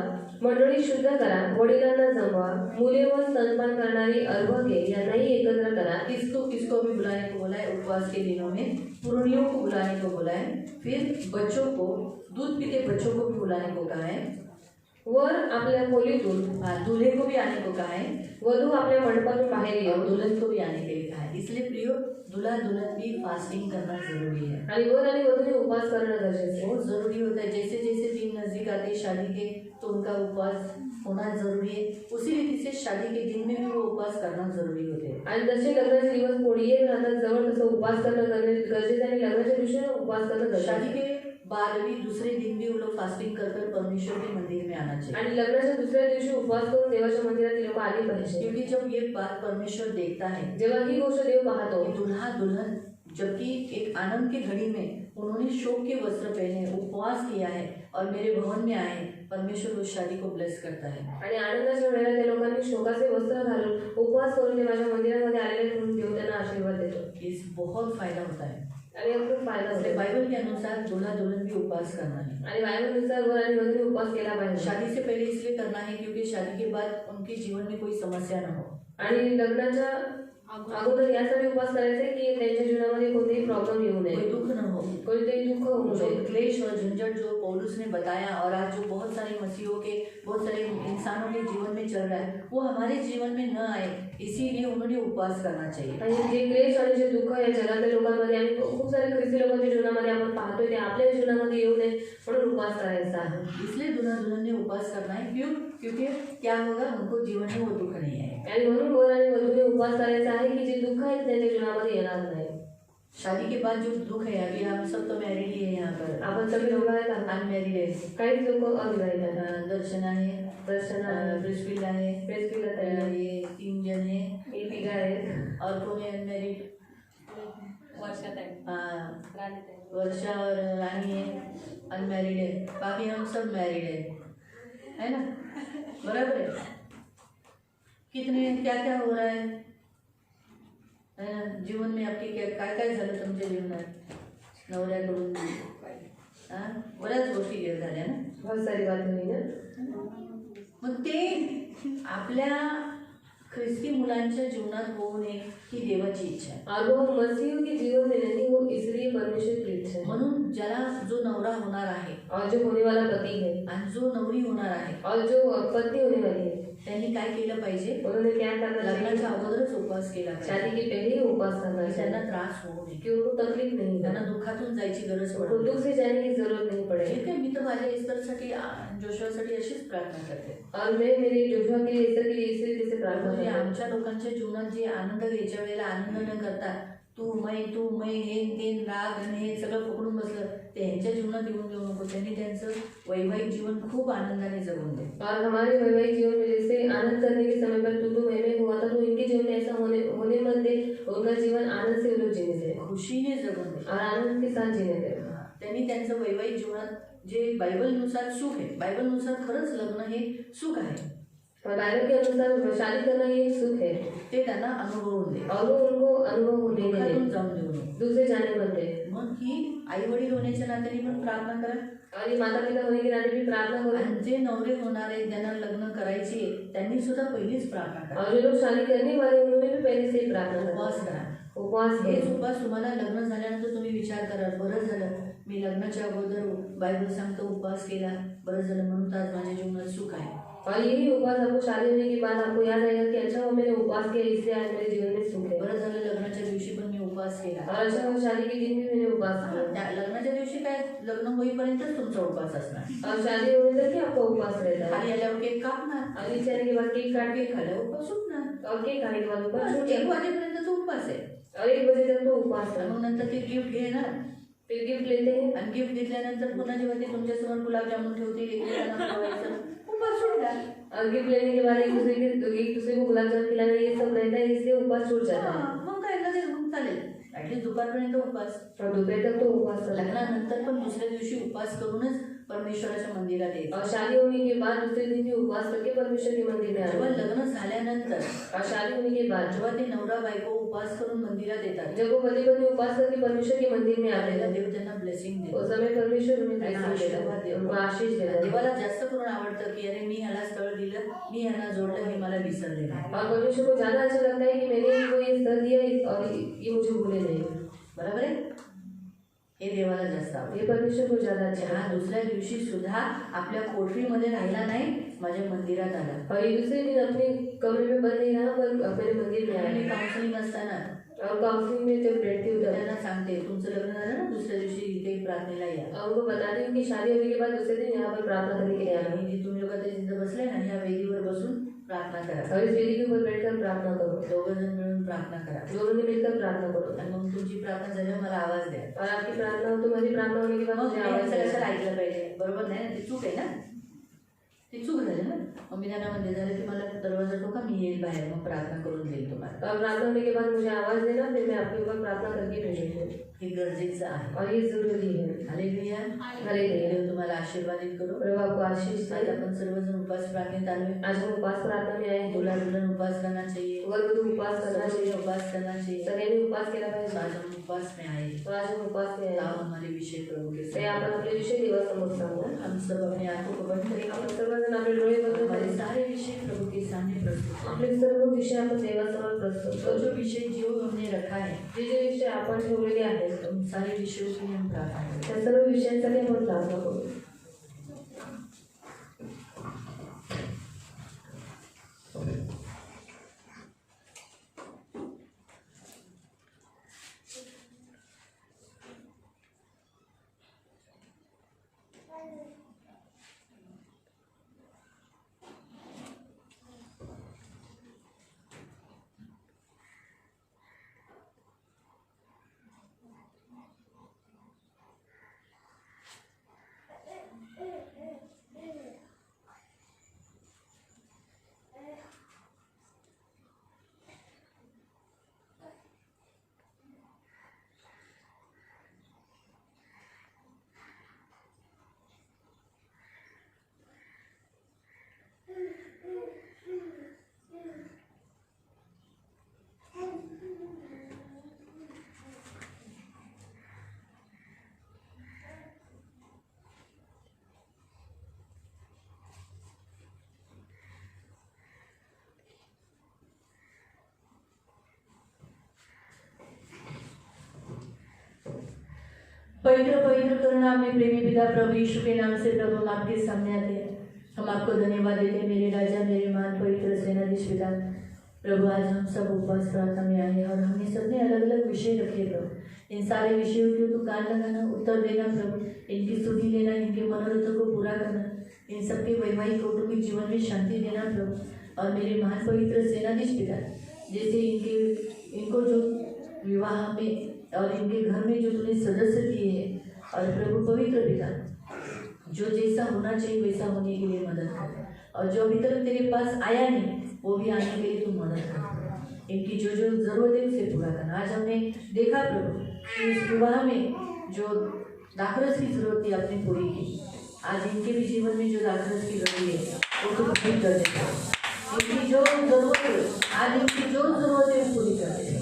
मंडळी शुद्ध करा, वडिलांना जमवा, मुले व स्तनपान करणारी अर्भके यांनाही एकत्र करा. किसको किसको भी बुलाने को बोला है उपवास के दिनों में, पुरोनियों को बुलाने को बोला है, फिर बच्चों को, दूध पीते बच्चों को भी बुलाने को कहा है, वर आपल्या खोलीतून दूल्हे को भी आने को कहा है, वधू आपल्या मंडपातून बाहेर और येऊ. दुल्हन को भी आने के लिए कहा है। इसलिए प्रियो, दूल्हा दुल्हन भी फास्टिंग करना जरूरी है, आणि वर आणि वधूने उपवास करणं गरजेचं आहे. बहुत जरूरी होता है। जैसे जैसे दिन नजदीक आते हैं शादी के, तो उनका उपवास होना जरूरी है। उसी रीति से शादी के दिन में भी वो उपवास करना जरूरी होते हैं। आणि जसे लग्नाचे दिवस पुढे येत राहतात जवळ तसं उपवास करणं गरजेचं आहे. आणि लग्नाच्या दिवशी उपवास करणं गरजेचं शादी आहे. के बाद भी दूसरे दिन भी वो लोग फास्टिंग कर कर परमेश्वर के मंदिर में आना चाहिए, आणि लग्नाच्या दुसऱ्या दिवशी उपवास करून देवाच्या मंदिरात ती लोक आली पाहिजे. क्योंकि जब ये बात परमेश्वर देखता है जेव्हा ही गोष्ट देव पाहतो, कि दूल्हा दुल्हन जबकि एक आनंद की घड़ी में उन्होंने शोक के वस्त्र पहने, उपवास किया है और मेरे भवन में आए, परमेश्वर उस शादी को ब्लेस करता है। आणि आनंदाच्या वेळेला त्या लोकांनी शोकाचे वस्त्र घालून उपवास करून ते माझ्या मंदिरामध्ये आलेले म्हणून देव त्यांना आशीर्वाद देतो. इस बहुत फायदा होता है। आणि याचा खूप फायदा इसलिए होतो. बाइबल के अनुसार दूल्हा दुल्हन भी उपवास करना है। आणि बायबलनुसार वर आणि वधूने उपवास केला पाहिजे. शादी से पहले इसलिए करना है क्योंकि शादी के बाद उनके जीवन में कोई समस्या न हो। आणि लग्नाच्या अगोदर यासाठी उपवास करायचे की त्यांच्या जीवनामध्ये कोणतेही प्रॉब्लेम येऊ नये, कोई दुख न हो, कोणतेही दुःख होऊ जो नये. क्लेश और झंझट जो पौलुस ने बताया और आज जो बहुत सारे मसीहों के, बहुत सारे इंसानों के जीवन में चल रहा है, वो हमारे जीवन में न आए, इसीलिए उन्होंने उपवास करना चाहिए। आणि जे क्लेश आणि जे दुःख या जगातल्या लोकांमध्ये आणि खूप सारे ख्रिस्ती लोकांच्या जीवनामध्ये आपण पाहतोय ते आपल्या जीवनामध्ये येऊ नये म्हणून उपवास करायचा आहे. इसलिए दूल्हा दुल्हन ने उपवास करना है। क्यों? क्योंकि क्या होगा, उनको जीवन में वो दुख नहीं आएगा। आणि म्हणून वर आणि वधूने उपवास करायचा आहे की जे दुःख आहे त्यांच्या जीवनामध्ये येणार नाही. शादी के बाद जो दुख है, अभी हम सब तो मैरिड ही है, यहाँ पर आपण सगळे लोक आहेत, अनमैरिड है, काही लोक अविवाहित आहेत. दर्शना है, दर्शना आहे, प्रिस्किला है, प्रिस्किला ताई आहे, ये 3 जन है, हे तिघ आहेत. और कौन है अनमैरिड? वर्षा और रानी है, अनमैरिड है, बाकी हम सब मैरिड है ना? बराबर है। कितने क्या क्या हो रहा है ना जीवन में आपली काय काय झालं तुमच्या जीवनात नवऱ्याकडून? बऱ्याच गोष्टी झाल्या ना, बहुत सारी बात हुई ना. मग ते आपल्या ख्रिस्ती मुलांच्या जीवनात होऊ नये ही देवाची इच्छा आहे. और वो मसीह के जीवन में नहीं हो इसलिए परमेश्वर की इच्छा है. म्हणून ज्याला जो नवरा होणार आहे और जो होने वाला पति है आणि जो नवरी होणार आहे और जो पत्नी होने वाली है त्यांनी काय केलं पाहिजे? उन्होंने क्या करना चाहिए? लग्नाच्या अगोदरच उपवास केला पाहिजे. शादी के पहले ही उपवास करना त्यांना चाहिए त्रास होऊ नये, कि उनको तकलीफ नहीं त्यांना हो, दुःखातून जायची गरज उनको पडत दुख से जाने की जरूरत नहीं पड़ेगी. ठीक आहे. मी तर माझ्या ईश्वरसाठी, जोशुआसाठी अशीच प्रार्थना करते. और मैं मेरे जोशुआ के लिए ईश्वर के लिए इसी रीति से प्रार्थना म्हणजे करती हूँ. आमच्या लोकांच्या जीवनात जे आनंद घ्यायच्या वेळेला आनंद न करता तू मै हे राग आणि हे सगळं पकडून बसलं, ते ह्यांच्या जीवनात येऊन देऊ नको. त्यांनी त्यांचं वैवाहिक जीवन खूप आनंदाने जगून दे. और हमारे वैवाहिक जीवन में जैसे आनंद करने के समय पर तू मैं हुआ था, तो इनके जीवन में ऐसा होने मत दे. उनका जीवन आनंद से लोग जीने दे खुशीने जगून दे और आनंद के साथ जीने दे. त्यांनी त्यांचं वैवाहिक जीवनात जे बायबलनुसार सुख आहे, बायबलनुसार खरंच लग्न हे सुख आहे, और बाइबल के अनुसार शादी करना ये एक सुख है ते त्यांना अनुभवून दे. और वो उनको अनुभव होने दुःखातून दे, जाऊन देऊ नये. दूसरे जाने मत दे. मग ही आई वडील होण्याच्या नात्याने पण प्रार्थना करा. और ये माता पिता होने के नाते भी प्रार्थना करो. आणि जे नवरे होणार आहेत, ज्यांना लग्न करायची आहे, त्यांनी सुद्धा पहिलीच प्रार्थना करा. और जो लोग शादी करने वाले उन्होंने भी पहले से ही प्रार्थना उपवास करा. करा. उपवास हेच है. उपवास तुम्हाला लग्न झाल्यानंतर तुम्ही विचार करा, बरं झालं मी लग्नाच्या अगोदर बायबल सांगतो उपवास केला, बरं झालं म्हणून तर आज माझ्या जीवनात सुख आहे. और यही उपवास आपको शादी होने के बाद आपको याद आएगा कि अच्छा वो मैंने उपवास किया इसलिए आज मेरे जीवन में सुख है। बरं झालं लग्नाच्या दिवशी पण मी उपवास केला. और अच्छा वो शादी के दिन भी मैंने उपवास किया। त्या लग्नाच्या दिवशी काय लग्न होईपर्यंतच तुमचा उपवास असणार. और शादी होने तक ही आपका उपवास रहता है। खाली आल्यावर केक कापणार. और नीचे आने के बाद केक काट के केक खाल्यावर उपवास सुटणार. और केक खाने के बाद उपवास छूट 1 जाता है। वाजेपर्यंत तो उपवास आहे. और 1 बजे तक तो उपवास है। मग नंतर ते गिफ्ट घेणार फिर गिफ्ट लेते हैं आणि गिफ्ट घेतल्यानंतर पुन्हा जेव्हा ते तुमच्यासमोर गुलाबजामुन ठेवतील एकमेकांना खवळायचं उपवास सुटणार. और गिफ्ट लेने के बाद एक दूसरे को गुलाब जामुन खिलाना ये सब रहता है इसलिए उपवास छूट जाता है। मग काय लगेच मग चालेल ऍटलीस्ट दुपारपर्यंत उपवास. और दोपहर तक तो उपवास करना है। लग्नानंतर पण दुसऱ्या दिवशी उपवास करूनच परमेश्वराच्या मंदिरात यायचं. और शादी होने के बाद दूसरे दिन भी उपवास करके परमेश्वर के मंदिर में जेव्हा आना है। लग्न झाल्यानंतर और शादी होने के बाद जेव्हा ते नवरा बायको उपवास करून मंदिरात येतात जब वो पति पत्नी उपवास करके परमेश्वर के मंदिर में आते हैं देव त्यांना ब्लेसिंग देतो. उस समय परमेश्वर उन्हें त्यांना blessing आशीर्वाद देता है, देतो. उनको आशीष देता है। देवाला जास्त करून आवडतं की अरे मी ह्याला स्थळ दिलं मी ह्यांना जोडलं हे मला विसरले नाही. और परमेश्वर को ज्यादा अच्छा लगता है कि मैंने इनको ये स्तर दिया और ये मुझे भूले नहीं। बरोबर आहे हे देवाला जास्त आवडतं. ये परमेश्वर को ज्यादा अच्छा हा लगता है। दुसऱ्या दिवशी सुद्धा आपल्या कोठरीमध्ये राहिला नाही माझ्या मंदिरात आला. और ये दूसरे दिन अपने कमरे में बंद नहीं रहा पर मेरे मंदिर में मी आया। काउन्सिलिंग असताना और काउंसलिंग में जब बैठती हूँ तब त्यांना सांगते तुमचं लग्न झालं ना दुसऱ्या दिवशी इथे प्रार्थनेला या. और उनको बताती हूँ कि शादी होने के बाद दूसरे दिन यहाँ पर प्रार्थना करने के लिए आना। आणि जे तुम्ही लोक ते जिथं बसले ना ह्या वेदीवर बसून प्रार्थना करा. और इस वेदी के ऊपर बैठकर प्रार्थना करो। 2 जण मिळून प्रार्थना करा. दोनों ने मिलकर प्रार्थना करो। आणि मग तुमची प्रार्थना झाल्यावर मला आवाज द्या. और आपकी प्रार्थना हो तुम्हारी प्रार्थना होने के बाद मग मुझे मी आवाज असं देना। कशाला ऐकलं पाहिजे. बरोबर नाही ना ती चूक आहे ना ती चूक झाली ना. मग मी त्यांना म्हणते झालं की मला दरवाजा ठोका मी येईल बाहेर मग प्रार्थना करून देईल तुम्हाला. और प्रार्थना होने के बाद मुझे आवाज देना फिर मैं आपके ऊपर प्रार्थना करके भेजूंगी। हे गरजेचं आहे. और ये जरूरी है। हालेलुया. हालेलुया. देव तुम्हाला आशीर्वादित करो. प्रभु आपको आशीष आज दे। आपण सर्वजण उपास प्रार्थनेत आलोय. आज हम उपवास प्रार्थना में आए हैं। दुल्हा दुल्हन उपास करना चाहिए. वधू उपवास करना चाहिए। उपास करना चाहिए. सगळ्यांनी उपवास केला तो पाहिजे। आज हम उपवास में आए. तो आज हम उपवास में आए आओ हैं। हमारे विषय प्रभु के ते आपण सामने. आपले विषय देवासमोर सांगू। हम सब अपने आंखों को बंद करेंगे. आपण सर्वजण आपले डोळे बंद हमारे करें। सारे विषय प्रभु के सामने प्रस्तुत करें. आपले सर्व विषय आपण देवासमोर प्रस्तुत तो करू। जो विषय जो हमने रखा है जे जे विषय आपण ठेवलेले आहेत उन सारे विषयों के लिए हम प्रार्थना करें. त्या सर्व विषयांसाठी आपण प्रार्थना करू। पवित्र पवित्र करुणा में प्रेमी पिता प्रभु यीशु के नाम से प्रभु हम आपके सामने आते हैं. हम आपको धन्यवाद देते हैं मेरे राजा मेरे महान पवित्र सेनाधीश पिता. प्रभु आज हम सब उपवास प्रार्थना में आए हैं और हमने सबने अलग अलग विषय रखे प्रभु. इन सारे विषयों के तू कान लगाना उत्तर देना प्रभु. इनकी स्तुति लेना इनके मनोरथों को पूरा करना इन सबके वैवाहिक कौटुंबिक जीवन में शांति देना प्रभु. और मेरे महान पवित्र सेनाधीश पिता जैसे इनको जो विवाह में और इनके घर में जो तूने सदस्य दिए हैं और प्रभु पवित्र पिता जो जैसा होना चाहिए वैसा होने के लिए मदद कर. और जो अभी तक तेरे पास आया नहीं वो भी आने के लिए तू मदद कर. इनकी जो जो जरूरत है उसे पूरा करना. आज हमने देखा प्रभु कि इस विवाह में जो दाखरस की जरूरत थी आपने पूरी की. आज इनके भी जीवन में जो दाखरस की जरूरत है वो तू पूरी कर देता. इनकी जो जरूरत है आज इनकी जो जरूरत है वो पूरी कर देता.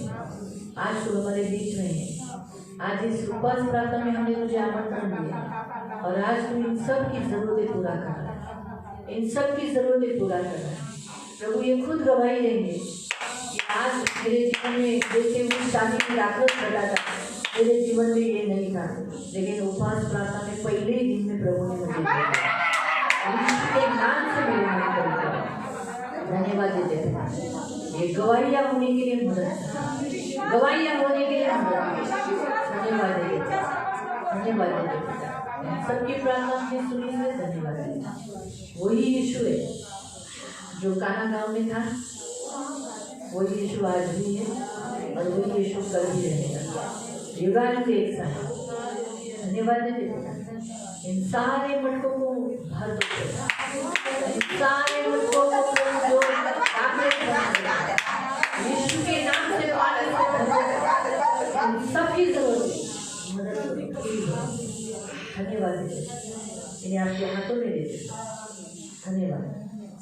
आज तो हमारे बीच में है. आज इस उपवास प्रार्थना में हमने तुझे आमंत्रण दिया और आज तू इन सब की जरूरतें पूरा करना. इन सब की जरूरतें पूरा करना. प्रभु ये खुद गवाही देंगे कि आज मेरे जीवन में जैसे उस शादी की राक्षस घटा था मेरे जीवन में ये नहीं था लेकिन उपवास प्रार्थना में पहले ही दिन में प्रभु ने मुझे के नाम से मेरे मन धन्यवाद देते हैं। ये गवाहियाँ होने के लिए मदद, गवाहियाँ होने के लिए मदद, धन्यवाद देते हैं, धन्यवाद देते हैं। सबकी प्रार्थना हमने सुनी है, धन्यवाद देते हैं। वही यीशु है जो काना गांव में था, वही यीशु आज भी है और वही यीशु कल भी रहेगा, युगानुग एक साथ। धन्यवाद देते हैं। इन सारे मटकों को भर दो, इन सारे मटकों को जो यीशु के नाम से पानी से भर दो, इन सबकी जरूरत मदद पूरी हो। धन्यवाद देते हैं। इन्हें आपके हाथों में देते हैं। धन्यवाद।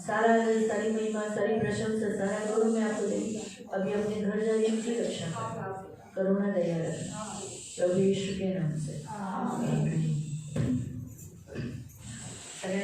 सारा सारी महिमा, सारी प्रशंसा, सारा गौरव में आपको देंगे। अभी अपने घर जाइए, उनकी रक्षा करो, करुणा दया रखना, प्रभु यीशु के नाम से।